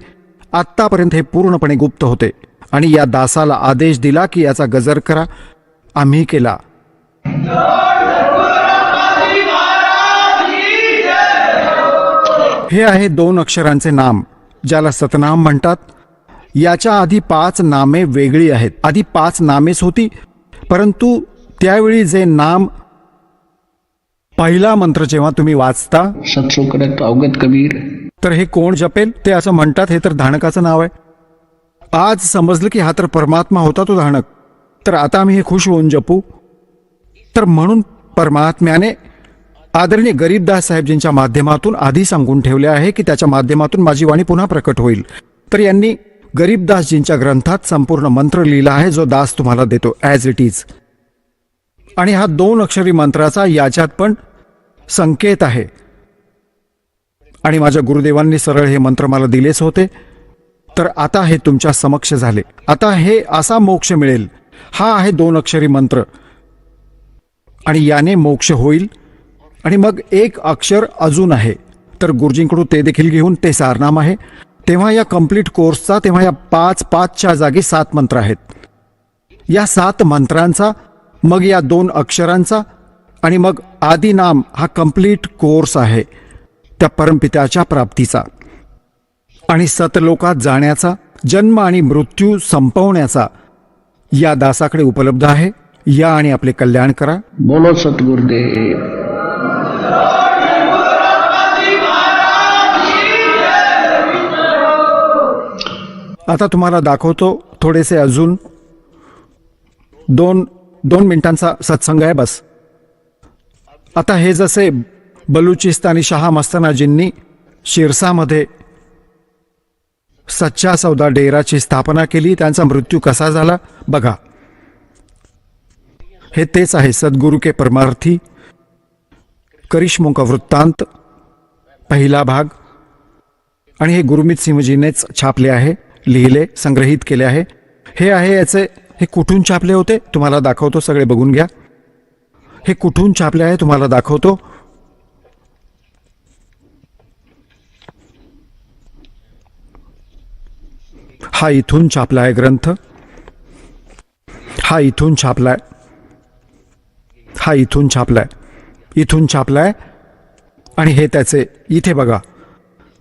आत्तापर्यंत हे पूर्णपणे गुप्त होते, आणि या दासाला आदेश दिला की याचा गजर करा. आम्ही केला. हे आहे 2 अक्षरांचे नाम, ज्याला सतनाम म्हणतात. याच्या आधी 5 नामे वेगळी आहेत. आधी 5 नामेच होती, परंतु त्यावेळी जे नाम, पहिला मंत्र जेव्हा तुम्ही वाचता, सत्सुकृत अवगत कबीर, तर हे कोण जपेल ते असं म्हणतात, हे तर धाणकाचं नाव आहे. आज समजलं की हा तर परमात्मा होता तो धाणक, तर आता आम्ही हे खुश होऊन जपू. तर म्हणून परमात्म्याने आदरणीय गरीबदास साहेबजींच्या माध्यमातून आधी सांगून ठेवले आहे की त्याच्या माध्यमातून माझी वाणी पुन्हा प्रकट होईल. तर यांनी गरीबदासजींच्या ग्रंथात संपूर्ण मंत्र लिहिला आहे जो दास तुम्हाला देतो ॲज इट इज. आणि हा 2 अक्षरी मंत्राचा याच्यात पण संकेत आहे. आणि माझ्या गुरुदेवांनी सरळ हे मंत्र मला दिलेच होते. तर आता हे तुमच्या समक्ष झाले. आता हे असा मोक्ष मिळेल. हा आहे 2 अक्षरी मंत्र, आणि याने मोक्ष होईल. आणि मग 1 अक्षर अजून आहे, तर गुरुजींकडून ते देखील घेऊन ते सारनाम आहे. तेव्हा या कंप्लीट कोर्सचा, तेव्हा या 5च्या जागी 7 मंत्र आहेत. या 7 मंत्रांचा, मग या 2 अक्षरांचा, आणि मग आदिनाम हा कंप्लीट कोर्स आहे त्या परमपित्याच्या प्राप्तीचा आणि सतलोकात जाण्याचा, जन्म आणि मृत्यू संपवण्याचा या दासाकडे उपलब्ध आहे. या आणि आपले कल्याण करा. बोलो सतगुरुदेव. आता तुम्हाला दाखवतो थोडेसे अजून 2 मिनिटांचा सत्संग आहे बस. आता हे जसे बलुचिस्तानी शहा मस्तानाजींनी शिरसामध्ये सच्चा सौदा डेराची स्थापना केली, त्यांचा मृत्यू कसा झाला बघा. हे तेच आहे सद्गुरु के परमार्थी करिश्मों का वृत्तांत पहिला भाग. आणि हे गुरुमीत सिंहजीनेच छापले आहे, लिहिले, संग्रहित केले आहे. हे आहे याचे, हे कुठून छापले होते तुम्हाला दाखवतो, सगळे बघून घ्या. हे कुठून छापले आहे तुम्हाला दाखवतो. हा इथून छापला आहे ग्रंथ, हा इथून छापलाय, हा इथून छापलाय, इथून छापलाय. आणि हे त्याचे इथे बघा,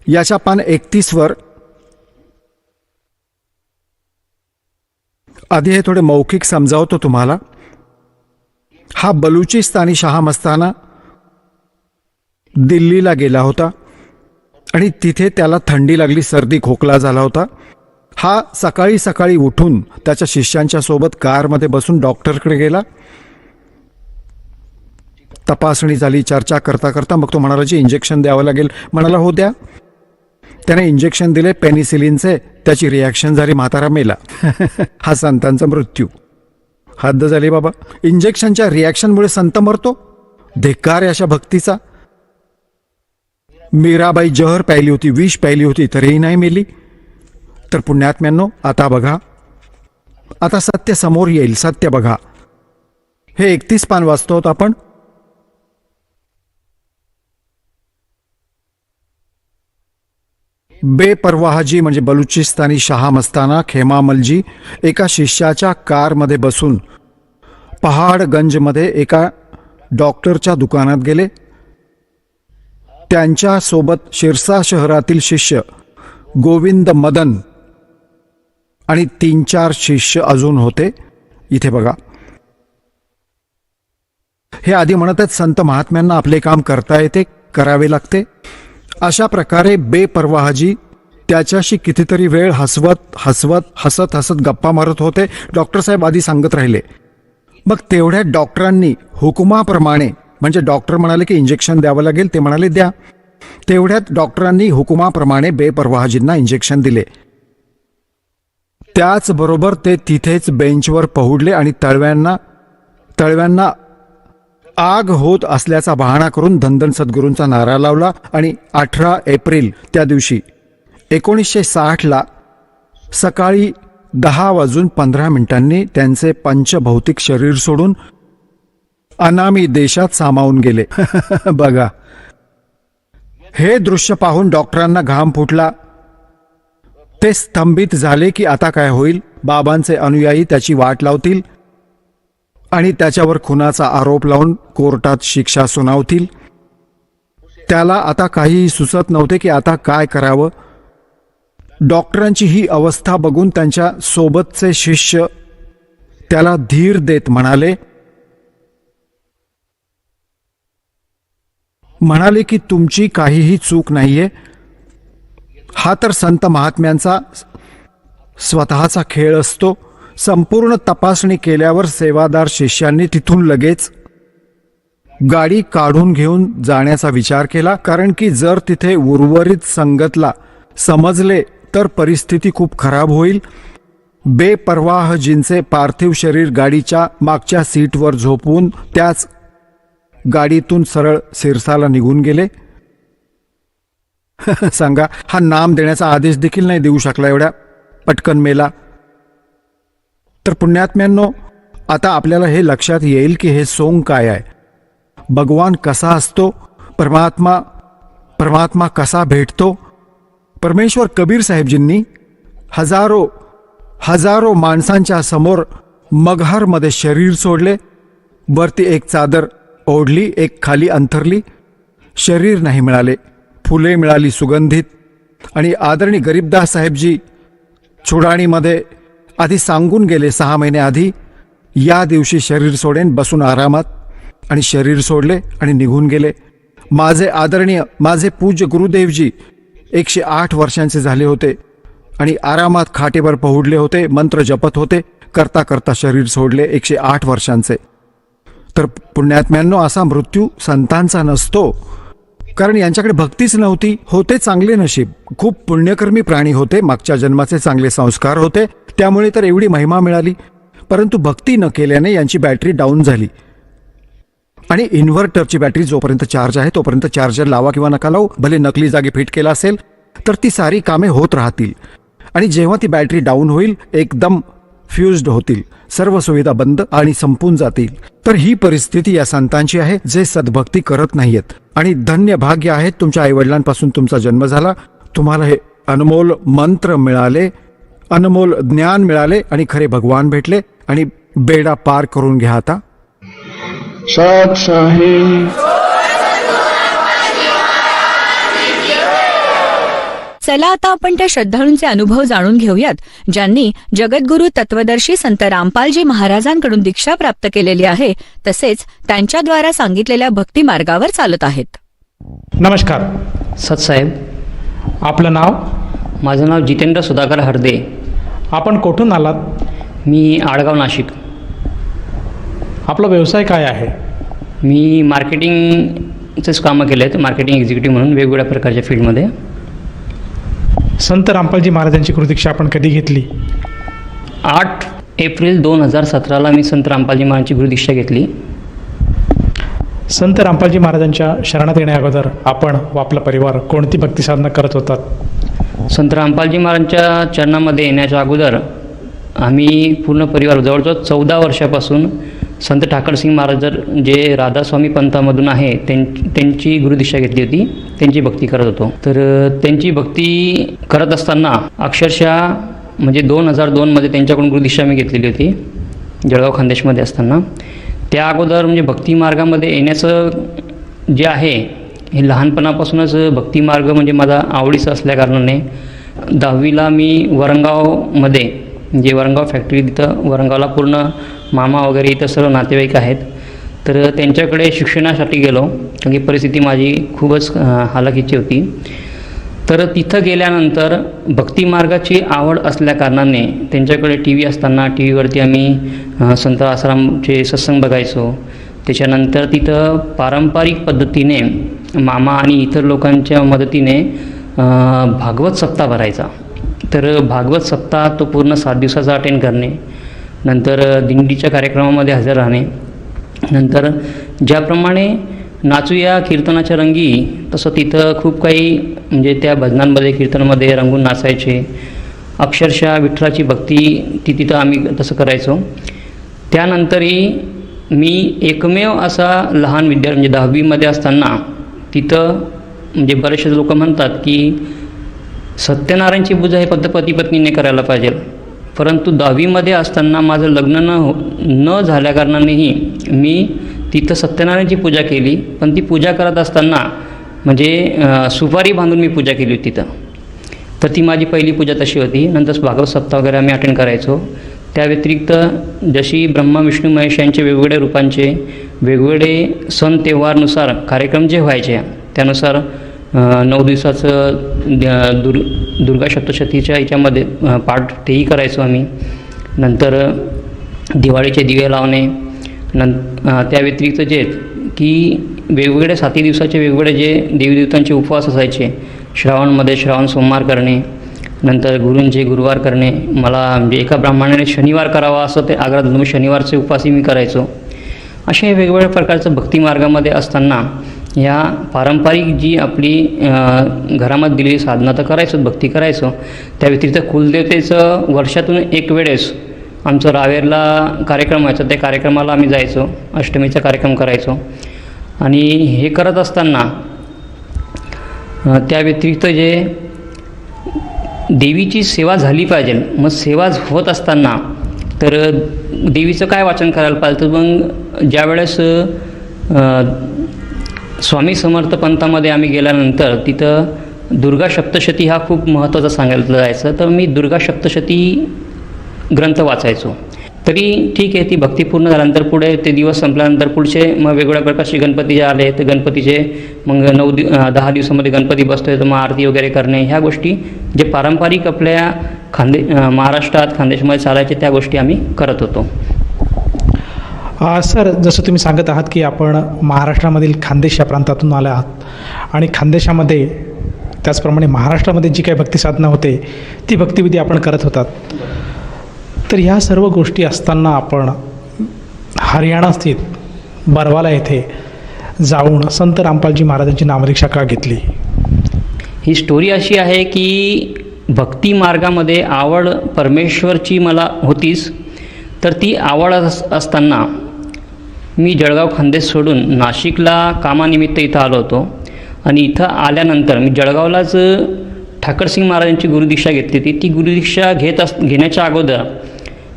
याच्या पान 31 वर आधी हे थोडे मौखिक समजावतो तुम्हाला. हा बलुचिस्तानी शहा मस्ताना दिल्लीला गेला होता आणि तिथे त्याला थंडी लागली, सर्दी खोकला झाला होता. हा सकाळी सकाळी उठून त्याच्या शिष्यांच्या सोबत कारमध्ये बसून डॉक्टरकडे गेला. तपासणी झाली, चर्चा करता करता मग तो म्हणाला जी इंजेक्शन द्यावं लागेल. म्हणाला हो द्या. त्याने इंजेक्शन दिले पेनिसिलिनचे, त्याची रिॲक्शन झाली, म्हातारा मेला. हा संतांचा मृत्यू. हद्द झाली बाबा. इंजेक्शनच्या रिॲक्शनमुळे संत मरतो, धिक्कार आहे अशा भक्तीचा. मीराबाई जहर प्यायली होती, विष प्यायली होती, तरीही नाही मेली. तर पुण्यात्म्यांनो आता बघा, आता सत्य समोर येईल. सत्य बघा, हे 31 पान वाचतो आहोत आपण. बेपरवाहजी म्हणजे बलुचिस्तानी शहा मस्ताना खेमामलजी एका शिष्याच्या कारमध्ये बसून पहाडगंजमध्ये एका डॉक्टरच्या दुकानात गेले. त्यांच्या सोबत शिरसा शहरातील शिष्य गोविंद मदन आणि 3-4 शिष्य अजून होते. इथे बघा, हे आधी म्हणत आहेत संत महात्म्यांना आपले काम करता येते, करावे लागते. अशा प्रकारे बेपरवाहजी त्याच्याशी कितीतरी वेळ हसत हसत गप्पा मारत होते. डॉक्टर साहेब आधी सांगत राहिले. मग तेवढ्या डॉक्टरांनी हुकुमाप्रमाणे, म्हणजे डॉक्टर म्हणाले की इंजेक्शन द्यावं लागेल, ते म्हणाले द्या. तेवढ्यात डॉक्टरांनी हुकुमाप्रमाणे बेपरवाहजींना इंजेक्शन दिले. त्याचबरोबर ते तिथेच बेंचवर पहुडले आणि तळव्यांना आग होत असल्याचा बहाणा करून धनधन सद्गुरूंचा नारा लावला. आणि 18 एप्रिल त्या दिवशी 1960 सकाळी 10:15 त्यांचे पंचभौतिक शरीर सोडून अनामी देशात सामावून गेले. बघा, हे दृश्य पाहून डॉक्टरांना घाम फुटला. ते स्तंभित झाले की आता काय होईल. बाबांचे अनुयायी त्याची वाट लावतील आणि त्याच्यावर खुनाचा आरोप लावून कोर्टात शिक्षा सुनावतील. त्याला आता काहीही सुचत नव्हते की आता काय करावं. डॉक्टरांची ही अवस्था बघून त्यांच्या सोबतचे शिष्य त्याला धीर देत म्हणाले की तुमची काहीही चूक नाहीये. हा तर संत महात्म्यांचा स्वतःचा खेळ असतो. संपूर्ण तपासणी केल्यावर सेवादार शिष्यांनी तिथून लगेच गाडी काढून घेऊन जाण्याचा विचार केला. कारण की जर तिथे उर्वरित संगतला समजले तर परिस्थिती खूप खराब होईल. बेपरवाहजींचे पार्थिव शरीर गाडीच्या मागच्या सीटवर झोपवून त्याच गाडीतून सरळ सिरसाला निघून गेले. सांगा, हा नाम देण्याचा आदेश देखील नाही देऊ शकला, एवढ्या पटकन मेला. तर पुण्यात्म्यांनो, आता आपल्याला हे लक्षात येईल की हे सोंग काय आहे. भगवान कसा असतो, परमात्मा कसा भेटतो. परमेश्वर कबीर साहेबजींनी हजारो माणसांच्या समोर मगहरमध्ये शरीर सोडले. वरती एक चादर ओढली, एक खाली अंथरली. शरीर नाही मिळाले, फुले मिळाली सुगंधित. आणि आदरणीय गरीबदास साहेबजी चुडाणीमध्ये आधी सांगून गेले 6 महिने आधी, या दिवशी शरीर सोडेन, बसून आरामात. आणि शरीर सोडले आणि निघून गेले. माझे पूज्य गुरुदेवजी 108 वर्षांचे झाले होते. आणि आरामात खाटेवर पहुडले होते, मंत्र जपत होते. करता करता शरीर सोडले 108 वर्षांचे. तर पुण्यात्म्यांनो, असा मृत्यू संतांचा नसतो, कारण यांच्याकडे भक्तीच नव्हती. होते चांगले नशीब, खूप पुण्यकर्मी प्राणी होते, मागच्या जन्माचे चांगले संस्कार होते, त्यामुळे तर एवढी महिमा मिळाली. परंतु भक्ती न केल्याने यांची बॅटरी डाऊन झाली. आणि इन्व्हर्टरची बॅटरी जोपर्यंत चार्ज आहे तोपर्यंत चार्जर लावा किंवा नका लावू, भले नकली जागी फिट केला असेल तर ती सारी कामे होत राहतील. आणि जेव्हा ती बॅटरी डाऊन होईल, एकदम फ्युज्ड होतील, सर्व सुविधा बंद आणि संपून जातील. तर ही परिस्थिती या संतांची आहे, जे सद्भक्ती करत नाहीयेत. आणि धन्य भाग्य आहेत, तुमच्या आईवडिलांपासून तुमचा जन्म झाला, तुम्हाला हे अनमोल मंत्र मिळाले, अनमोल ज्ञान मिळाले आणि खरे भगवान भेटले. आणि बेडा पार करून घ्या आता. सात साहेब. चला आता आपण त्या श्रद्धाळूंचे अनुभव जाणून घेऊयात, ज्यांनी जगद्गुरु तत्वदर्शी संत रामपालजी महाराजांकडून दीक्षा प्राप्त केलेली आहे, तसेच त्यांच्याद्वारा सांगितलेल्या भक्ती मार्गावर चालत आहेत. नमस्कार. सतसाहेब, आपलं नाव? माझं नाव जितेंद्र सुधाकर हरदे. आपण कुठून आलात? मी आडगाव, नाशिक. आपला व्यवसाय काय आहे? मी मार्केटिंगचेच कामं केले आहेत, मार्केटिंग एक्झिक्युटिव्ह म्हणून वेगवेगळ्या प्रकारच्या फील्डमध्ये. संत रामपालजी महाराजांची गुरुदीक्षा आपण कधी घेतली? 8 एप्रिल 2017 मी संत रामपालजी महाराजांची गुरुदीक्षा घेतली. संत रामपालजी महाराजांच्या शरणात येण्या अगोदर आपण व आपला परिवार कोणती भक्ती साधना करत होतात? संत रामपालजी महाराजांच्या चरणामध्ये येण्याच्या अगोदर आम्ही पूर्ण परिवार जवळजवळ 14 वर्षापासून संत ठाकरसिंग महाराज जे राधास्वामी पंथामधून आहे त्यांची गुरुदीक्षा घेतली होती, त्यांची भक्ती करत होतो. तर त्यांची भक्ती करत असताना अक्षरशः म्हणजे 2002मध्ये त्यांच्याकडून गुरुदीक्षा मी घेतलेली होती, जळगाव खानदेशमध्ये असताना. त्या अगोदर म्हणजे भक्ती मार्गामध्ये येण्याचं जे आहे हे लहानपणापासूनच भक्ती मार्ग म्हणजे माझा आवडीचा असल्याकारणाने 10वीला मी वरणगावमध्ये, जे वरणगाव फॅक्टरी, तिथं वरणगावला पूर्ण मामा वगैरे इथं सर्व नातेवाईक आहेत, तर त्यांच्याकडे शिक्षणासाठी गेलो, कारण की परिस्थिती माझी खूपच हालाखीची होती. तर तिथं गेल्यानंतर भक्ती मार्गाची आवड असल्याकारणाने त्यांच्याकडे टी व्ही असताना टी व्हीवरती आम्ही संत आसारामचे सत्संग बघायचो. त्याच्यानंतर तिथं पारंपरिक पद्धतीने मामा आणि इतर लोकांच्या मदतीने भागवत सप्ताह भरायचा. तर भागवत सप्ताह तो पूर्ण 7 दिवसाचा अटेंड करणे, नंतर दिंडीच्या कार्यक्रमामध्ये हजर राहणे, नंतर ज्याप्रमाणे नाचूया कीर्तनाच्या रंगी तसं तिथं खूप काही म्हणजे त्या भजनांमध्ये कीर्तनामध्ये रंगून नाचायचे. अक्षरशः विठ्ठलाची भक्ती तिथं आम्ही तसं करायचो. त्यानंतरही मी एकमेव असा लहान विद्यार्थी म्हणजे 10वीमध्ये असताना तिथं म्हणजे बरेचसे लोक म्हणतात की सत्यनारायणची पूजा हे फक्त पती पत्नीने करायला पाहिजे, परंतु 10वीमध्ये असताना माझं लग्न न झाल्याकारणानेही मी तिथं सत्यनारायणची पूजा केली. पण ती पूजा करत असताना म्हणजे सुपारी बांधून मी पूजा केली होती तिथं. तर ती माझी पहिली पूजा तशी होती. नंतर भागवत सप्ताह वगैरे आम्ही अटेंड करायचो. त्या व्यतिरिक्त जशी ब्रह्मा विष्णू महेश यांचे वेगवेगळ्या रूपांचे वेगवेगळे सण तेव्हारनुसार कार्यक्रम जे व्हायचे, त्यानुसार 9 दिवसाचं दुर्गा सप्तशतीच्या याच्यामध्ये पाठ तेही करायचो आम्ही. नंतर दिवाळीचे दिवे लावणे, त्या व्यतिरिक्त जे की वेगवेगळे 7 दिवसाचे वेगवेगळे जे देवीदेवतांचे उपवास असायचे, श्रावणमध्ये श्रावण सोमवार करणे, नंतर गुरूंचे गुरुवार करणे. मला म्हणजे एका ब्राह्मणाने शनिवार करावा असं ते आग्रह धरून शनिवारचे उपवासही मी करायचो. असे वेगवेगळ्या प्रकारचं भक्तिमार्गामध्ये असताना या पारंपरिक जी आपली घरामध्ये दिलेली साधना तर करायचो, भक्ती करायचो. त्या व्यतिरिक्त कुलदेवतेचं वर्षातून एक वेळेस आमचं रावेरला कार्यक्रम व्हायचा, त्या कार्यक्रमाला आम्ही जायचो, अष्टमीचा कार्यक्रम करायचो. आणि हे करत असताना त्या व्यतिरिक्त जे देवीची सेवा झाली पाहिजे, मग सेवा होत असताना तर देवीचं काय वाचन करायला पाहिजे. तर मग ज्यावेळेस स्वामी समर्थ पंथामध्ये आम्ही गेल्यानंतर तिथं दुर्गा सप्तशती हा खूप महत्त्वाचा सांगितलं जायचं. तर मी दुर्गा सप्तशती ग्रंथ वाचायचो. तरी ठीक आहे, ती भक्ती पूर्ण झाल्यानंतर पुढे ते दिवस संपल्यानंतर पुढचे मग वेगवेगळ्या प्रकारचे गणपती जे आले ते गणपतीचे मग 10 दिवसामध्ये गणपती बसतोय तर मग आरती वगैरे करणे, ह्या गोष्टी जे पारंपरिक आपल्या महाराष्ट्रात खानदेशमध्ये चालायचे त्या गोष्टी आम्ही करत होतो. सर, जसं तुम्ही सांगत आहात की आपण महाराष्ट्रामधील खानदेश या प्रांतातून आले आहात आणि खानदेशामध्ये त्याचप्रमाणे महाराष्ट्रामध्ये जी काही भक्तिसाधना होते ती भक्तिविधी आपण करत होतात. तर ह्या सर्व गोष्टी असताना आपण हरियाणा स्थित बरवाला येथे जाऊन संत रामपालजी महाराजांची नामदीक्षा का घेतली? ही स्टोरी अशी आहे की भक्ती मार्गामध्ये आवड परमेश्वरची मला होतीच, तर ती आवड असताना मी जळगाव खानदेश सोडून नाशिकला कामानिमित्त इथं आलो होतो आणि इथं आल्यानंतर मी जळगावलाच ठाकरसिंग महाराजांची गुरुदीक्षा घेतली होती. ती गुरुदीक्षा घेण्याच्या अगोदर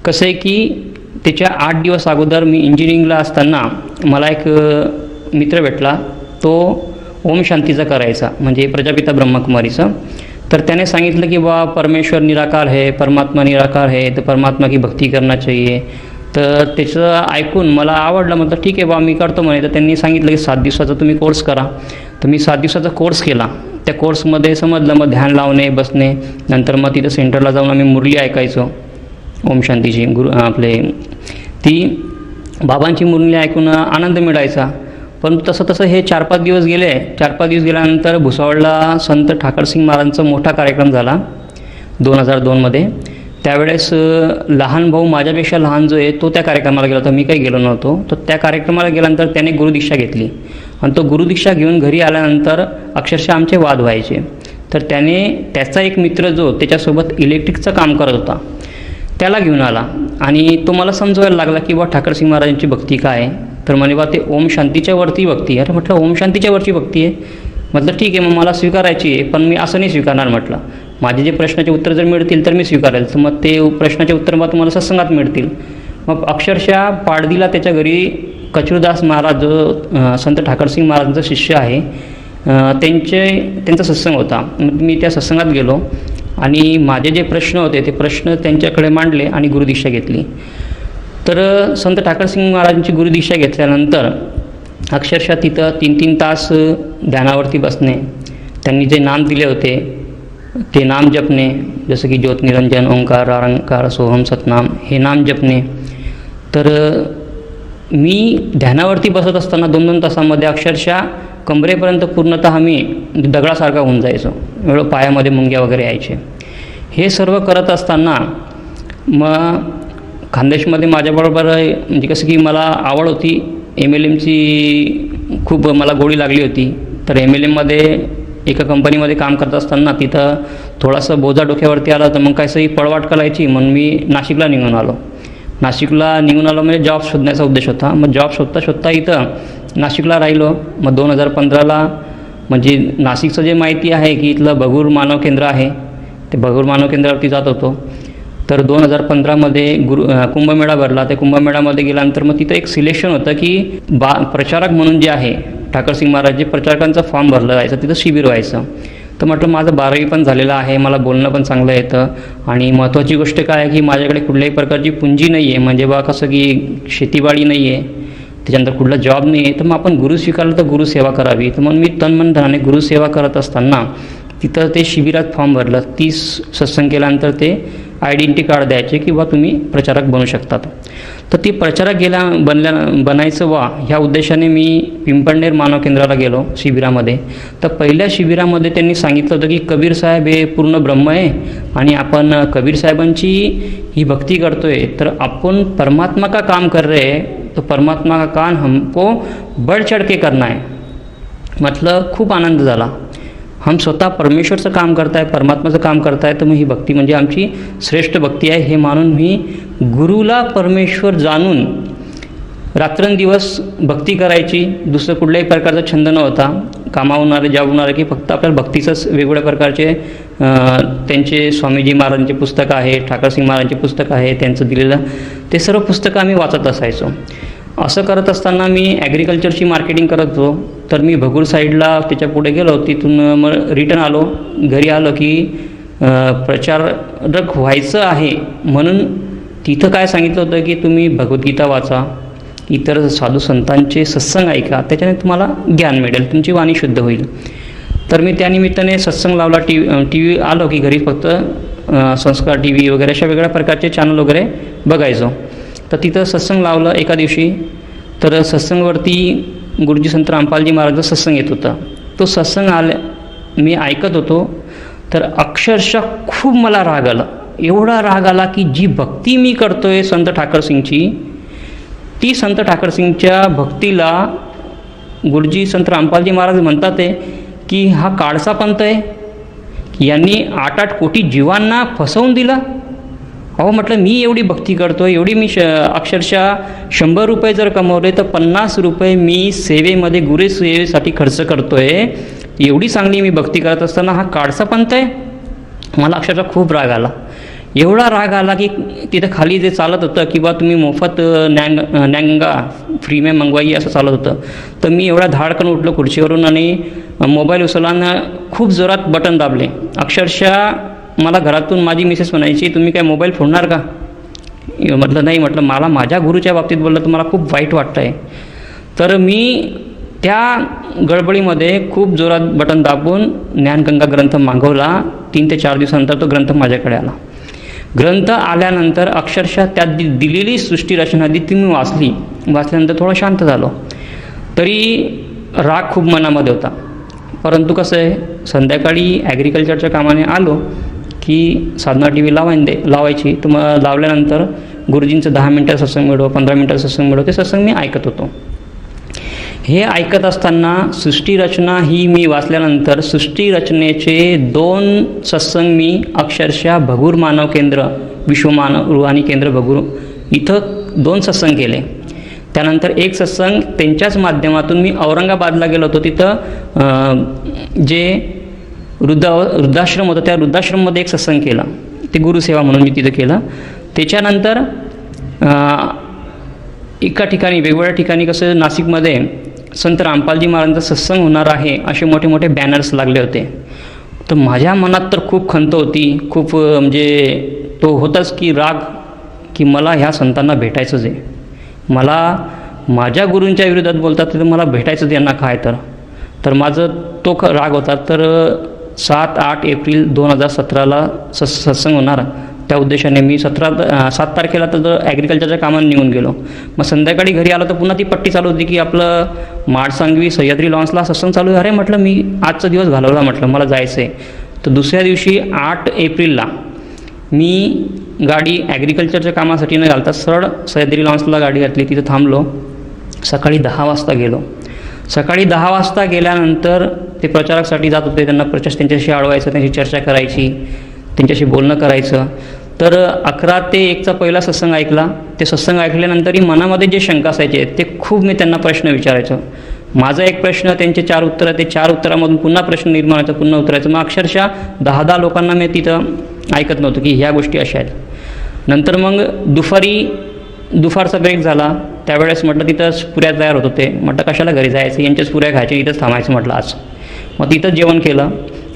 कसं आहे की त्याच्या 8 दिवस अगोदर मी इंजिनिअरिंगला असताना मला एक मित्र भेटला, तो ओम शांतीचा करायचा, म्हणजे प्रजापिता ब्रह्मकुमारीचा. तर त्याने सांगितलं की बा परमेश्वर निराकार है, परमात्मा निराकार है, तर परमात्मा की भक्ती करना चाहिए. तर त्याचं ऐकून मला आवडलं, म्हटलं ठीक आहे बा मी करतो म्हणे. तर त्यांनी सांगितलं की 7 दिवसाचा तुम्ही कोर्स करा. तर मी 7 दिवसाचा कोर्स केला. त्या कोर्समध्ये समजलं मग ध्यान लावणे, बसणे, नंतर मग तिथं सेंटरला जाऊन आम्ही मुरली ऐकायचो ओम शांतीची. ती बाबांची मुरली ऐकून आनंद मिळायचा. पण तसं हे 4-5 दिवस गेले. 4-5 दिवस गेल्यानंतर भुसावळला संत ठाकरसिंग महाराजांचा मोठा कार्यक्रम झाला 2002मध्ये. त्यावेळेस लहान भाऊ माझ्यापेक्षा लहान जो आहे तो त्या कार्यक्रमाला गेला होता, मी काही गेलो नव्हतो. तर त्या कार्यक्रमाला गेल्यानंतर त्याने गुरुदीक्षा घेतली आणि तो गुरुदीक्षा घेऊन घरी आल्यानंतर अक्षरशः आमचे वाद व्हायचे. तर त्याचा एक मित्र जो त्याच्यासोबत इलेक्ट्रिकचं काम करत होता त्याला घेऊन आला आणि तो मला समजवायला लागला की बा ठाकरसिंग महाराजांची भक्ती काय आहे. तर म्हणे बा ते ओम शांतीच्या वरती भक्ती. अरे म्हटलं ओम शांतीच्या वरची भक्ती आहे. म्हटलं ठीक आहे, मग मला स्वीकारायची आहे, पण मी असं नाही स्वीकारणार. म्हटलं माझे जे प्रश्नाचे उत्तर जर मिळतील तर मी स्वीकारेल, तर मग ते प्रश्नाचे उत्तर मग तुम्हाला सत्संगात मिळतील. मग अक्षरशः पाडदीला त्याच्या घरी कचरूदास महाराज जो संत ठाकरसिंग महाराजांचा शिष्य आहे त्यांचा सत्संग होता. मग मी त्या सत्संगात गेलो आणि माझे जे प्रश्न होते ते प्रश्न त्यांच्याकडे मांडले आणि गुरुदीक्षा घेतली. तर संत ठाकरसिंग महाराजांची गुरुदीक्षा घेतल्यानंतर अक्षरशः तिथं 3-3 तास ध्यानावरती बसणे, त्यांनी जे नाम दिले होते ते नाम जपणे, जसं की ज्योत निरंजन, ओंकार, आरंकार, सोहम, सतनाम, हे नाम जपणे. तर मी ध्यानावरती बसत असताना 2-2 तासामध्ये अक्षरशः कमरेपर्यंत पूर्णतः मी दगडासारखा होऊन जायचो. एवढं पायामध्ये मुंग्या वगैरे यायचे. हे सर्व करत असताना मग खानदेशमध्ये माझ्याबरोबर म्हणजे कसं की मला आवड होती, MLMची खूप मला गोडी लागली होती. तर MLMमध्ये एका कंपनीमध्ये काम करत असताना तिथं थोडासा बोजा डोक्यावरती आला तर मग काहीसही पळवाट करायची, म्हणून मी नाशिकला निघून आलो. म्हणजे जॉब शोधण्याचा उद्देश होता. मग जॉब शोधता इथं नाशिकला राहिलो. मग 2015ला म्हणजे नाशिकचं जे माहिती आहे की इथलं भगूर मानव केंद्र आहे, ते भगूर मानव केंद्रावरती जात होतो. तर 2015मध्ये कुंभमेळा भरला. त्या कुंभमेळ्यामध्ये गेल्यानंतर मग तिथं एक सिलेक्शन होतं की प्रचारक म्हणून जे आहे ठाकरसिंग महाराज जे प्रचारकांचा फॉर्म भरला जायचा, तिथं शिबिर व्हायचं. तर म्हटलं माझं 12वी पण झालेलं आहे, मला बोलणं पण चांगलं येतं आणि महत्त्वाची गोष्ट काय आहे की माझ्याकडे कुठल्याही प्रकारची पुंजी नाही आहे, म्हणजे बा कसं की शेतीबाडी नाही आहे, त्याच्यानंतर कुठला जॉब नाही आहे. तर मग आपण गुरु स्वीकारलं तर गुरुसेवा करावी. तर मग मी तन-मन धनाने गुरुसेवा करत असताना तिथं ते शिबिरात फॉर्म भरलं. 30 सत्संग केल्यानंतर ते आयडेंटिटी कार्ड द्यायचे की बा तुम्ही प्रचारक बनू शकतात. तर ती प्रचारक बनायचं ह्या उद्देशाने मी पिंपळनेर मानव केंद्राला गेलो शिबिरामध्ये. तर पहिल्या शिबिरामध्ये त्यांनी सांगितलं होतं की कबीर साहेब हे पूर्ण ब्रह्म आहे आणि आपण कबीर साहेबांची ही भक्ती करतोय, तर आपण परमात्मा का काम कर रहे हैं, तो परमात्मा का काम हमको बढ़ चढ़ के करना है. म्हटलं खूप आनंद झाला. हम स्वतः परमेश्वरचं काम करताय, परमात्माचं काम करताय, तर मग ही भक्ती म्हणजे आमची श्रेष्ठ भक्ती आहे हे मानून मी गुरुला परमेश्वर जाणून रात्रंदिवस भक्ती करायची. दुसरं कुठल्याही प्रकारचा छंद नव्हता. कामावणारे जॉबवणारे की फक्त आपल्याला भक्तीचंच वेगवेगळ्या प्रकारचे त्यांचे स्वामीजी महाराजांचे पुस्तकं आहे, ठाकरसिंग महाराजांचे पुस्तकं आहे, त्यांचं दिलेलं ते सर्व पुस्तकं आम्ही वाचत असायचो. असं करत असताना मी ॲग्रिकल्चरची मार्केटिंग करत होतो. तर मी भगूर साईडला त्याच्या पुढे गेलो. तिथून मग रिटर्न आलो, घरी आलो की प्रचारक व्हायचं आहे म्हणून तिथं काय सांगितलं होतं की तुम्ही भगवद्गीता वाचा, इतर साधू संतांचे सत्संग ऐका, त्याच्याने तुम्हाला ज्ञान मिळेल, तुमची वाणी शुद्ध होईल. तर मी त्यानिमित्ताने सत्संग लावला. टी व्ही आलो की घरी फक्त संस्कार टी व्ही वगैरे अशा वेगळ्या प्रकारचे चॅनल वगैरे बघायचो. तर तिथं सत्संग लावलं एका दिवशी. तर सत्संगवरती गुरुजी संत रामपालजी महाराजचा सत्संग येत होता. तो सत्संग मी ऐकत होतो. तर अक्षरशः खूप मला राग आला, एवढा राग आला की जी भक्ती मी करतोय संत ठाकरसिंगची, ती संत ठाकरसिंगच्या भक्तीला गुरुजी संत रामपालजी महाराज म्हणतात आहे की हा काळसा पंथ आहे, यांनी 8-8 कोटी जीवांना फसवून दिला. अहो म्हटलं, मी एवढी भक्ती करतो, एवढी मी अक्षरशः 100 रुपये जर कमवले तर 50 रुपये मी सेवेमध्ये गुरु सेवेसाठी खर्च करतो आहे. एवढी चांगली मी भक्ती करत असताना हा काळसा पंथ आहे. मला अक्षरशः खूप राग आला, एवढा राग आला की तिथं खाली जे चालत होतं की बा तुम्ही मोफत न्यांगा फ्री में मंगवाई असं चालत होतं. तर मी एवढा धाडकन उठलो खुर्चीवरून आणि मोबाईल उचलला, खूप जोरात बटन दाबले. अक्षरशः मला घरातून माझी मिसेस म्हणायची, तुम्ही काय मोबाईल फोडणार का? म्हटलं नाही, म्हटलं मला माझ्या गुरुच्या बाबतीत बोललं तर मला खूप वाईट वाटतं आहे. तर मी त्या गडबडीमध्ये खूप जोरात बटन दाबून ज्ञानगंगा ग्रंथ मागवला. 3 ते 4 दिवसानंतर तो ग्रंथ माझ्याकडे आला. ग्रंथ आल्यानंतर अक्षरशः त्यात दिलेली सृष्टीरचना ती मी वाचल्यानंतर थोडं शांत झालो. तरी राग खूप मनामध्ये होता. परंतु कसं आहे, संध्याकाळी ॲग्रिकल्चरच्या कामाने आलो की साधना टी व्ही लावायची. तर मग लावल्यानंतर गुरुजींचं 10 मिनटं सत्संग मिळो, 15 मिनटं सत्संग मिळो, ते सत्संग मी ऐकत होतो. हे ऐकत असताना सृष्टीरचना ही मी वाचल्यानंतर सृष्टीरचनेचे 2 सत्संग मी अक्षरशः भगूर मानव केंद्र, विश्वमानव रुहानी केंद्र भगूर इथं 2 सत्संग केले. त्यानंतर एक सत्संग त्यांच्याच माध्यमातून मी औरंगाबादला गेलो होतो. तिथं जे वृद्धाश्रम होतं त्या वृद्धाश्रममध्ये एक सत्संग केला. ते गुरुसेवा म्हणून मी तिथं केलं. त्याच्यानंतर एका ठिकाणी वेगवेगळ्या ठिकाणी कसं नाशिकमध्ये संत रामपालजी महाराजांचा सत्संग होणार आहे असे मोठे मोठे बॅनर्स लागले होते. तर माझ्या मनात तर खूप खंत होती, खूप म्हणजे तो होताच की राग की मला ह्या संतांना भेटायचंच आहे. मला माझ्या गुरूंच्या विरोधात बोलतात तर मला भेटायचंच यांना काय. तर माझं तो राग होता. तर 7-8 एप्रिल 2017ला सत्संग होणार, त्या उद्देशाने मी 7 तारखेला तर ॲग्रिकल्चरच्या कामाने निघून गेलो. मग संध्याकाळी घरी आलो तर पुन्हा ती पट्टी चालू होती की आपलं माडसांगवी सह्याद्री लॉन्सला सत्संग चालू आहे. अरे म्हटलं, मी आजचा दिवस घालवला, म्हटलं मला जायचं आहे. तर दुसऱ्या दिवशी 8 एप्रिलला मी गाडी ॲग्रिकल्चरच्या कामासाठी न घालता सरळ सह्याद्री लॉन्सला गाडी घातली, तिथं थांबलो. सकाळी 10 वाजता गेलो. सकाळी 10 वाजता गेल्यानंतर ते प्रचारकासाठी जात होते, त्यांना त्यांच्याशी अडवायचं, त्यांची चर्चा करायची, त्यांच्याशी बोलणं करायचं. तर 11 ते 1चा पहिला सत्संग ऐकला. ते सत्संग ऐकल्यानंतरही मनामध्ये जे शंका असायचे ते खूप मी त्यांना प्रश्न विचारायचो. माझा एक प्रश्न, त्यांचे 4 उत्तरं, ते 4 उत्तरामधून पुन्हा प्रश्न निर्माण व्हायचा, पुन्हा उत्तरायचं. मग अक्षरशः 10 लोकांना मी तिथं ऐकत नव्हतो की ह्या गोष्टी अशा आहेत. नंतर मग दुपारचा ब्रेक झाला. त्यावेळेस म्हटलं तिथं पुऱ्या तयार होत होते. म्हटलं कशाला घरी जायचं, यांच्याच पुऱ्या खायच्या, इथंच थांबायचं म्हटलं आज. मग तिथंच जेवण केलं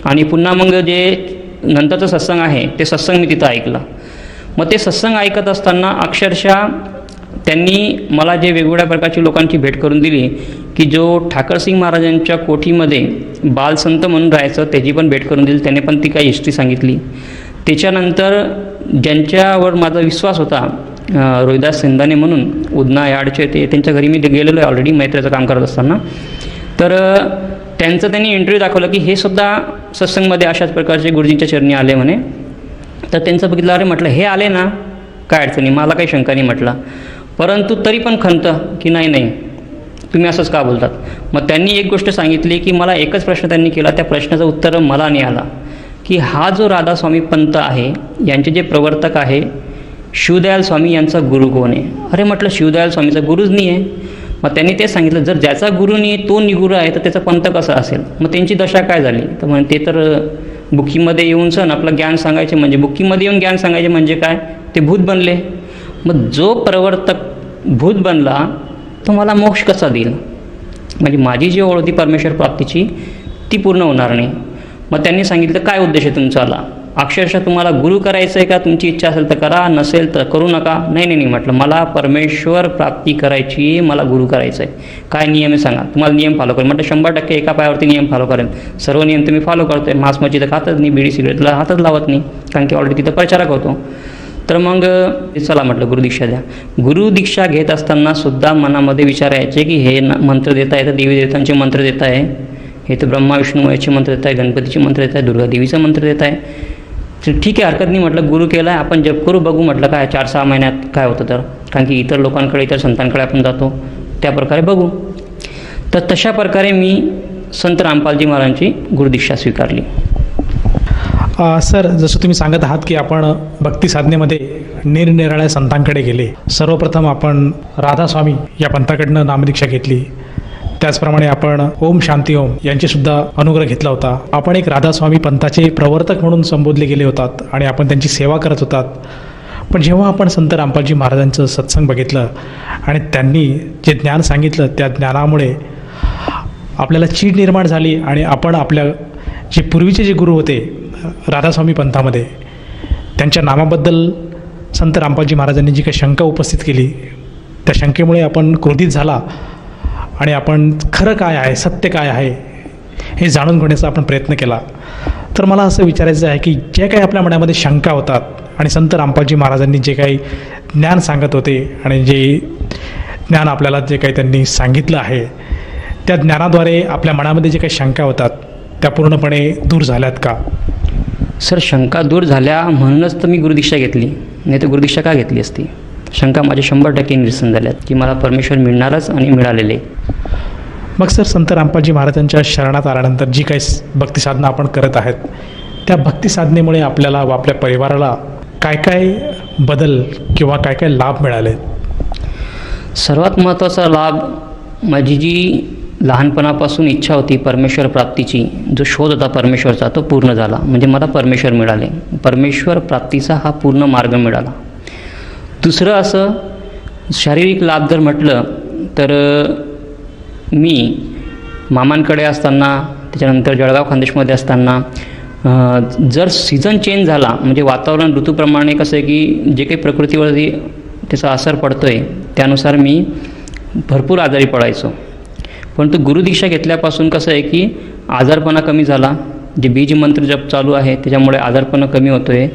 आणि पुन्हा मग जे नंतरचं सत्संग आहे ते सत्संग मी तिथं ऐकलं. मग ते सत्संग ऐकत असताना अक्षरशः त्यांनी मला जे वेगवेगळ्या प्रकारची लोकांची भेट करून दिली की जो ठाकरसिंग महाराजांच्या कोठीमध्ये बालसंत म्हणून राहायचं त्याची पण भेट करून दिली. त्याने पण ती काही हिस्ट्री सांगितली. त्याच्यानंतर ज्यांच्यावर माझा विश्वास होता, रोहिदास सेंदाने म्हणून उदना यार्डचे, ते त्यांच्या घरी मी गेलेलो आहे ऑलरेडी मैत्र्याचं काम करत असताना. तर त्यांचं त्यांनी इंटरव्ह्यू दाखवलं की हे सुद्धा सत्संगमध्ये अशाच प्रकारचे गुरुजींच्या चरणी आले म्हणे. तर त्यांचं बघितलं, अरे म्हटलं हे आले ना, काय अडचणी, मला काही शंका नाही म्हटलं. परंतु तरी पण खंत की नाही तुम्ही असंच का बोलतात. मग त्यांनी एक गोष्ट सांगितली की मला एकच प्रश्न त्यांनी केला, त्या प्रश्नाचं उत्तर मला नाही आला की हा जो राधास्वामी पंत आहे यांचे जे प्रवर्तक आहे शिवदयाल स्वामी यांचा गुरु कोण आहे. अरे म्हटलं, शिवदयाल स्वामीचा गुरुच नाही आहे. मग त्यांनी ते सांगितलं, जर ज्याचा गुरु नाही तो निगुरू आहे तर त्याचा पंथ कसा असेल. मग त्यांची दशा काय झाली, तर म्हणे ते तर बुक्कीमध्ये येऊन सण आपलं ज्ञान सांगायचे, म्हणजे बुक्कीमध्ये येऊन ज्ञान सांगायचे म्हणजे काय, ते भूत बनले. मग जो प्रवर्तक भूत बनला तो मला मोक्ष कसा देईल, म्हणजे माझी जी ओळ होती परमेश्वर प्राप्तीची ती पूर्ण होणार नाही. मग त्यांनी सांगितलं, काय उद्देश आहे तुमचा आला. अक्षरशः तुम्हाला गुरु करायचं आहे का, तुमची इच्छा असेल तर करा, नसेल तर करू नका. नाही म्हटलं, मला परमेश्वर प्राप्ती करायची, मला गुरु करायचं आहे. काय नियम आहे सांगा, तुम्हाला नियम फॉलो करेल. म्हटलं 100% एका पायावरती नियम फॉलो करेन. सर्व नियम तुम्ही फॉलो करतोय, मांस मच्छी तर खातच नाही, बिडी सिगरेटला हातच लावत नाही, कारण की ऑलरेडी तिथं प्रचारक होतो. तर मग चला म्हटलं गुरुदीक्षा द्या. गुरुदीक्षा घेत असताना सुद्धा मनामध्ये विचार यायचे की हे मंत्र देत आहे तर देवी देवतांचे मंत्र देत आहे, हे तर ब्रह्मा विष्णू महेशचे मंत्र देत आहे, गणपतीचे मंत्र देत आहे, दुर्गा देवीचं मंत्र देत आहे. तर ठीक आहे, हरकत नाही म्हटलं, गुरु केला आहे, आपण जप करू, बघू म्हटलं काय 4-6 महिन्यात काय होतं तर, कारण की इतर लोकांकडे, इतर संतांकडे आपण जातो, त्या प्रकारे बघू. तर तशा प्रकारे मी संत रामपालजी महाराजांची गुरुदीक्षा स्वीकारली. सर, जसं तुम्ही सांगत आहात की आपण भक्ती साधनेमध्ये निरनिराळ्या संतांकडे गेले. सर्वप्रथम आपण राधास्वामी या पंथाकडनं नामदीक्षा घेतली. त्याचप्रमाणे आपण ओम शांती ओम यांचेसुद्धा अनुग्रह घेतला होता. आपण एक राधास्वामी पंथाचे प्रवर्तक म्हणून संबोधले गेले होतात आणि आपण त्यांची सेवा करत होतात. पण जेव्हा आपण संत रामपालजी महाराजांचं सत्संग बघितलं आणि त्यांनी जे ज्ञान सांगितलं, त्या ज्ञानामुळे आपल्याला चीड निर्माण झाली आणि आपण आपल्या जे पूर्वीचे जे गुरु होते राधास्वामी पंथामध्ये, त्यांच्या नामाबद्दल संत रामपालजी महाराजांनी जी काही शंका उपस्थित केली, त्या शंकेमुळे आपण क्रोधित झाला आणि आपण खरं काय आहे, सत्य काय आहे हे जाणून घेण्याचा आपण प्रयत्न केला. तर मला असं विचारायचं आहे की जे काही आपल्या मनामध्ये शंका होतात आणि संत रामपालजी महाराजांनी जे काही ज्ञान सांगत होते आणि जे ज्ञान आपल्याला जे काही त्यांनी सांगितलं आहे, त्या ज्ञानाद्वारे आपल्या मनामध्ये जे काही शंका होतात त्या पूर्णपणे दूर झाल्यात का? सर, शंका दूर झाल्या म्हणूनच तर मी गुरुदीक्षा घेतली, नाही तर गुरुदीक्षा का घेतली असती? शंका माझ्या 100% निरसन झाल्यात की मला परमेश्वर मिळणारच आणि मिळालेले. मग सर, संत रामपालजी महाराजांच्या शरणात आल्यानंतर जी काही भक्तिसाधना आपण करत आहेत, त्या भक्तिसाधनेमुळे आपल्याला व आपल्या परिवाराला काय काय बदल किंवा काय काय लाभ मिळाले? सर्वात महत्त्वाचा लाभ, माझी जी लहानपणापासून इच्छा होती परमेश्वर प्राप्तीची, जो शोध होता परमेश्वरचा, तो पूर्ण झाला. म्हणजे मला परमेश्वर मिळाले, परमेश्वर प्राप्तीचा हा पूर्ण मार्ग मिळाला. दुसरं असं शारीरिक लाभ जर म्हटलं तर मी मामांकडे असताना, त्याच्यानंतर जळगाव खानदेशमध्ये असताना, जर सीझन चेंज झाला, म्हणजे वातावरण ऋतूप्रमाणे कसं आहे की जे काही प्रकृतीवरती त्याचा असर पडतो आहे, त्यानुसार मी भरपूर आजारी पडायचो. परंतु गुरुदीक्षा घेतल्यापासून कसं आहे की आजारपणा कमी झाला. जे बीज मंत्र जप चालू आहे त्याच्यामुळे आजारपणा कमी होतो आहे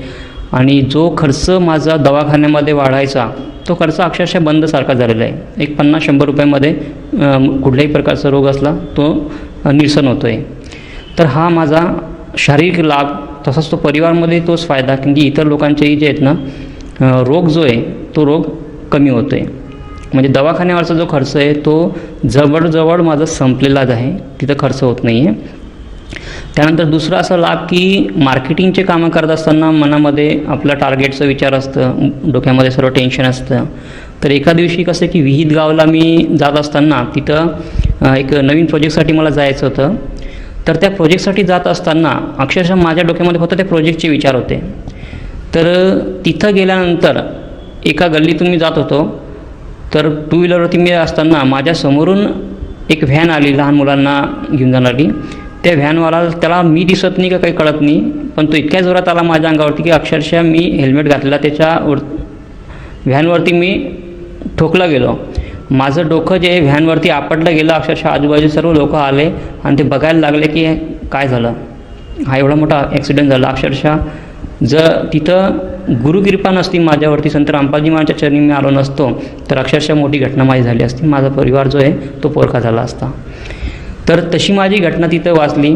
आणि जो खर्च माझा दवाखान्यामध्ये वाढायचा, तो खर्च अक्षरशः बंदसारखा झालेला आहे. एक 50-100 रुपयामध्ये कुठल्याही प्रकारचा रोग असला तो निरसन होतो आहे. तर हा माझा शारीरिक लाभ, तसाच तो परिवारामध्ये तोच फायदा, कारण की इतर लोकांचेही जे आहेत ना, रोग जो आहे तो रोग कमी होतो आहे. म्हणजे दवाखान्यावरचा जो खर्च आहे तो जवळजवळ माझा संपलेलाच आहे, तिथं खर्च होत नाही आहे. त्यानंतर दुसरा असा लाभ की मार्केटिंगचे कामं करत असताना मनामध्ये आपलं टार्गेटचा विचार असतं, डोक्यामध्ये सर्व टेन्शन असतं. तर एका दिवशी कसं की विहित गावला मी जात असताना तिथं एक नवीन प्रोजेक्टसाठी मला जायचं होतं. तर त्या प्रोजेक्टसाठी जात असताना अक्षरशः माझ्या डोक्यामध्ये फक्त त्या प्रोजेक्टचे विचार होते. तर तिथं गेल्यानंतर एका गल्लीतून मी जात होतो, तर 2 व्हीलरवरती मी असताना माझ्या समोरून एक व्हॅन आली लहान मुलांना घेऊन जाणारी. त्या व्हॅनवाला, त्याला मी दिसत नाही का काही कळत नाही, पण तो इतक्या जोरात आला माझ्या अंगावरती की अक्षरशः मी हेल्मेट घातलेला त्याच्या व्हॅनवरती मी ठोकला गेलो. माझं डोकं जे व्हॅनवरती आपटलं गेलं. अक्षरशः आजूबाजू सर्व लोक आले आणि ते बघायला लागले की काय झालं, हा एवढा मोठा ॲक्सिडेंट झाला. अक्षरशः जर तिथं गुरुकृपा नसती माझ्यावरती, संत रामपालजी महाराजांच्या चरणी मी आलो नसतो, तर अक्षरशः मोठी घटना माझी झाली असती. माझा परिवार जो आहे तो पोरका झाला असता. तर तशी माझी घटना तिथं वाचली.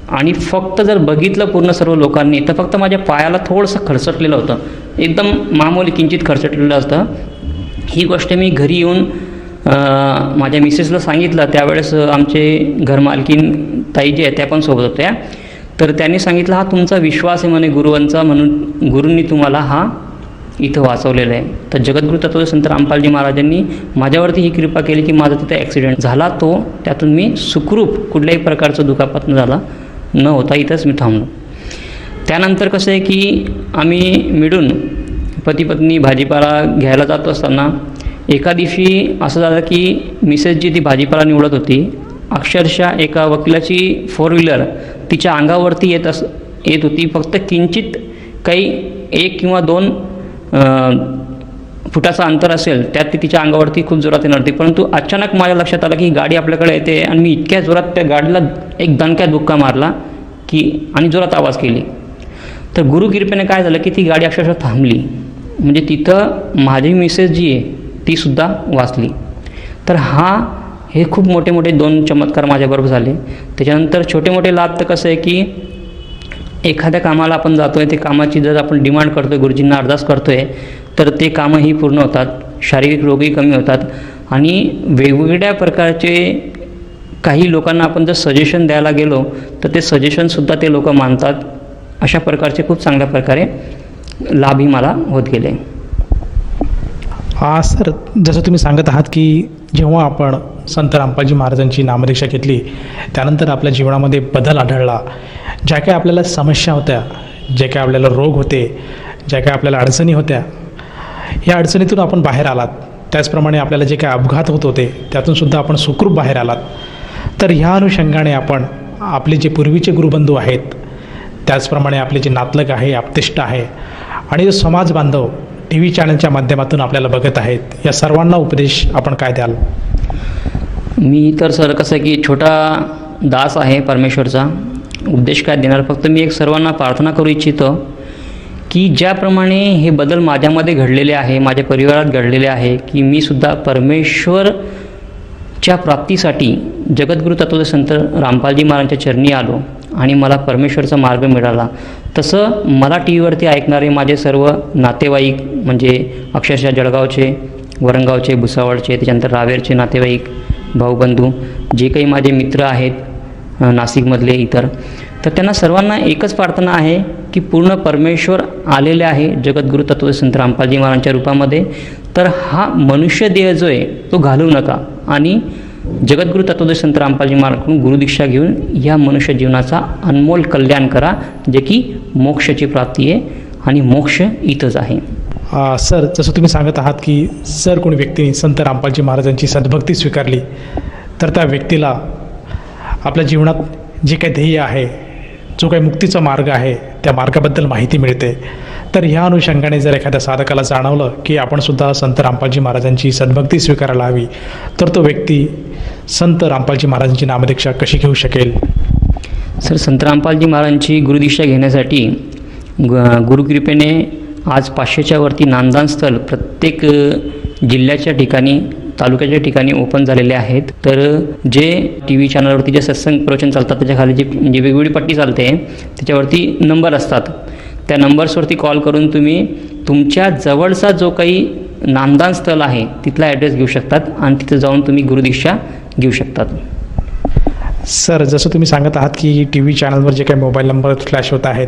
आणि फक्त जर बघितलं पूर्ण सर्व लोकांनी, तर फक्त माझ्या पायाला थोडंसं खरचटलेलं होतं, एकदम मामूली किंचित खरचटलेलं असतं. ही गोष्ट मी घरी येऊन माझ्या मिसेसला सांगितलं. त्यावेळेस आमचे घरमालकीन ताई जे आहे त्या पण सोबत होत्या. तर त्यांनी सांगितलं, हा तुमचा विश्वास आहे म्हणे गुरुवांचा, म्हणून गुरूंनी तुम्हाला हा इथं वाचवलेलं आहे. तर जगद्गुरू तत्वदर्शी संत रामपालजी महाराजांनी माझ्यावरती ही कृपा केली की माझा तिथं ॲक्सिडेंट झाला, तो त्यातून मी सुखरूप कुठल्याही प्रकारचं दुखापत न होता इथंच मी थांबलो. त्यानंतर कसं आहे की आम्ही मिळून पती पत्नी भाजीपाला घ्यायला जात असताना एका दिवशी असं झालं की मिसेस जी ती भाजीपाला निवडत होती, अक्षरशः एका वकिलाची 4 व्हीलर तिच्या अंगावरती येत होती. फक्त किंचित काही 1 किंवा 2 फुटाचं अंतर असेल त्यात ती तिच्या अंगावरती खूप जोरात येणार होती. परंतु अचानक माझ्या लक्षात आलं की ही गाडी आपल्याकडे येते आणि मी इतक्या जोरात त्या गाडीला एक दणक्यात बुक्का मारला की आणि जोरात आवाज केली. तर गुरुकृपेने काय झालं की ती गाडी अक्षरशः थांबली. म्हणजे तिथं माझी मिसेस जी आहे तीसुद्धा वाचली. तर हे खूप मोठे मोठे 2 चमत्कार माझ्याबरोबर झाले. त्याच्यानंतर छोटे मोठे लाभ तर कसं आहे की एखाद्या कामाला आपण जातो आहे, ते कामाची जर आपण डिमांड करतो आहे, गुरुजींना अरदास करतो आहे, तर ते कामंही पूर्ण होतात, शारीरिक रोगही कमी होतात. आणि वेगवेगळ्या प्रकारचे काही लोकांना आपण जर सजेशन द्यायला गेलो तर ते सजेशनसुद्धा ते लोक मानतात. अशा प्रकारचे खूप चांगल्या प्रकारे लाभही मला होत गेले. सर, जसं तुम्ही सांगत आहात की जेव्हा आपण संत रामपालजी महाराजांची नामदीक्षा घेतली त्यानंतर आपल्या जीवनामध्ये बदल आढळला. ज्या काही आपल्याला समस्या होत्या, जे काही आपल्याला रोग होते, ज्या काही आपल्याला अडचणी होत्या, या अडचणीतून आपण बाहेर आलात. त्याचप्रमाणे आपल्याला जे काही अपघात होत होते त्यातूनसुद्धा आपण सुखरूप बाहेर आलात. तर ह्या अनुषंगाने आपण आपले जे पूर्वीचे गुरुबंधू आहेत, त्याचप्रमाणे आपले जे नातलग आहे, आप्तेष्ट आहे आणि जो समाज बांधव TV चॅनलच्या माध्यमातून आपल्याला बघत आहेत, या सर्वांना उपदेश आपण काय द्याल? मी तर सर कसं की छोटा दास आहे परमेश्वरचा, उपदेश काय देणार. फक्त मी एक सर्वांना प्रार्थना करू इच्छितो की ज्याप्रमाणे हे बदल माझ्यामध्ये घडलेले आहे, माझ्या परिवारात घडलेले आहे, की मी सुद्धा परमेश्वरच्या प्राप्तीसाठी जगद्गुरू तत्वदर्शी संत रामपालजी महाराजांच्या चरणी आलो आणि मला परमेश्वरचा मार्ग मिळाला. तसं मला टी व्हीवरती ऐकणारे माझे सर्व नातेवाईक, म्हणजे अक्षरशः जळगावचे, वरणगावचे, भुसावळचे, त्याच्यानंतर रावेरचे नातेवाईक, भाऊबंधू, जे काही माझे मित्र आहेत नाशिकमधले इतर, तर त्यांना सर्वांना एकच प्रार्थना आहे की पूर्ण परमेश्वर आलेले आहे जगद्गुरू तत्वदर्शी संत रामपालजी महाराजांच्या रूपामध्ये. तर हा मनुष्य देह जो आहे तो घालवू नका आणि जगद्गुरू तत्वदर्शी संत रामपालजी महाराजांकडून गुरुदीक्षा घेऊन या मनुष्य जीवनाचा अनमोल कल्याण करा, जे की मोक्षाची प्राप्ती आहे आणि मोक्ष इथंच आहे. सर, जसं तुम्ही सांगत आहात की जर कोणी व्यक्तीने संत रामपालजी महाराजांची सद्भक्ती स्वीकारली तर त्या व्यक्तीला आपल्या जीवनात जे काही ध्येय आहे, जो काही मुक्तीचा मार्ग आहे, त्या मार्गाबद्दल माहिती मिळते. तर ह्या अनुषंगाने जर एखाद्या साधकाला जाणवलं की आपणसुद्धा संत रामपालजी महाराजांची सद्भक्ती स्वीकारायला हवी, तर तो व्यक्ती संत रामपालजी महाराजांची नामदीक्षा कशी घेऊ शकेल? सर, संत रामपालजी महाराजांची गुरुदीक्षा घेण्यासाठी गुरुकृपेने आज 500च्या वरती नामदान स्थळ प्रत्येक जिल्ह्याच्या ठिकाणी, तालुक्याच्या ठिकाणी ओपन झालेले आहेत. तर जे TV चॅनलवरती जे सत्संग प्रवचन चालतात त्याच्या खाली जी वेगवेगळी पट्टी चालते त्याच्यावरती नंबर असतात. त्या नंबर्सवरती कॉल करून तुम्ही तुमच्या जवळचा जो काही नामदान स्थळ आहे तिथला ॲड्रेस घेऊ शकतात आणि तिथं जाऊन तुम्ही गुरुदीक्षा घेऊ शकतात. सर, जसं तुम्ही सांगत आहात की TV चॅनलवर जे काही मोबाईल नंबर फ्लॅश होत आहेत,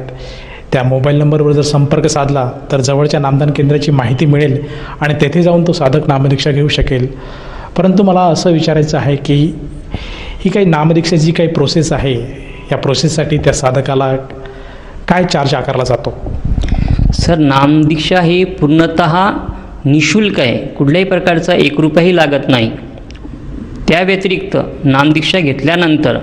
त्या मोबाईल नंबरवर जर संपर्क साधला तर जवळच्या नामदान केंद्राची माहिती मिळेल आणि तेथे जाऊन तो साधक नामदीक्षा घेऊ शकेल. परंतु मला असं विचारायचं आहे की ही काही नामदीक्षेची जी काही प्रोसेस आहे, या प्रोसेससाठी त्या साधकाला काय चार्ज आकारला जातो? सर, नामदीक्षा ही पूर्णतः निःशुल्क आहे, कुठल्याही प्रकारचा 1 रुपयाही लागत नाही. त्या व्यतिरिक्त नामदीक्षा घेतल्यानंतर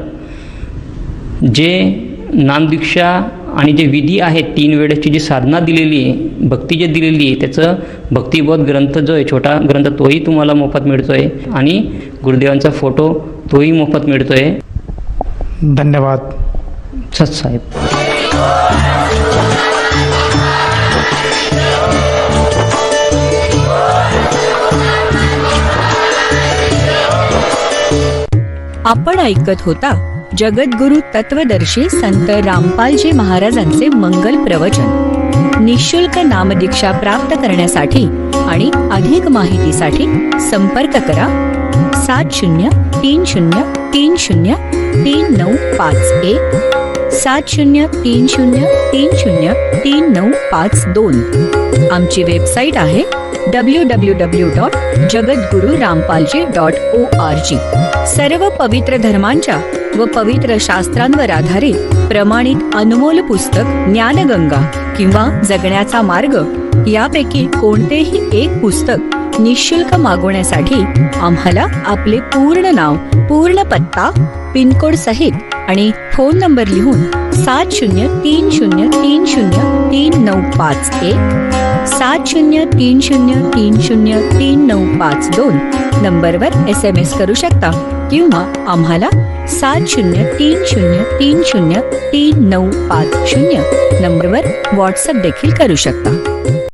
जे नामदीक्षा आणि जे विधी आहेत, 3 वेळेची जी साधना दिलेली आहे, भक्ती जे दिलेली आहे, त्याचं भक्तिबोध ग्रंथ जो आहे, छोटा ग्रंथ, तोही तुम्हाला मोफत मिळतो आहे आणि गुरुदेवांचा फोटो तोही मोफत मिळतो आहे. धन्यवाद सतसाहेब. आपण ऐकत होता जगद्गुरू तत्वदर्शी संत रामपालजी महाराजांचे मंगल प्रवचन. निःशुल्क नामदीक्षा प्राप्त करण्यासाठी आणि अधिक माहितीसाठी संपर्क करा 7030303951 7030303952. आमची वेबसाईट आहे www.jagadgururampalji.org. सर्व पवित्र धर्मांच्या व पवित्र शास्त्रांवर आधारित प्रमाणित अनमोल पुस्तक ज्ञानगंगा किंवा जगण्याचा मार्ग यापैकी कोणतेही एक पुस्तक निःशुल्क मागवण्यासाठी आम्हाला आपले पूर्ण नाव, पूर्ण पत्ता, पिनकोड सहित आणि फोन नंबर लिहून 7030303951 7030303952 नंबरवर SMS करू शकता किंवा आम्हाला 7030303950 नंबरवर व्हॉट्सअप देखील करू शकता.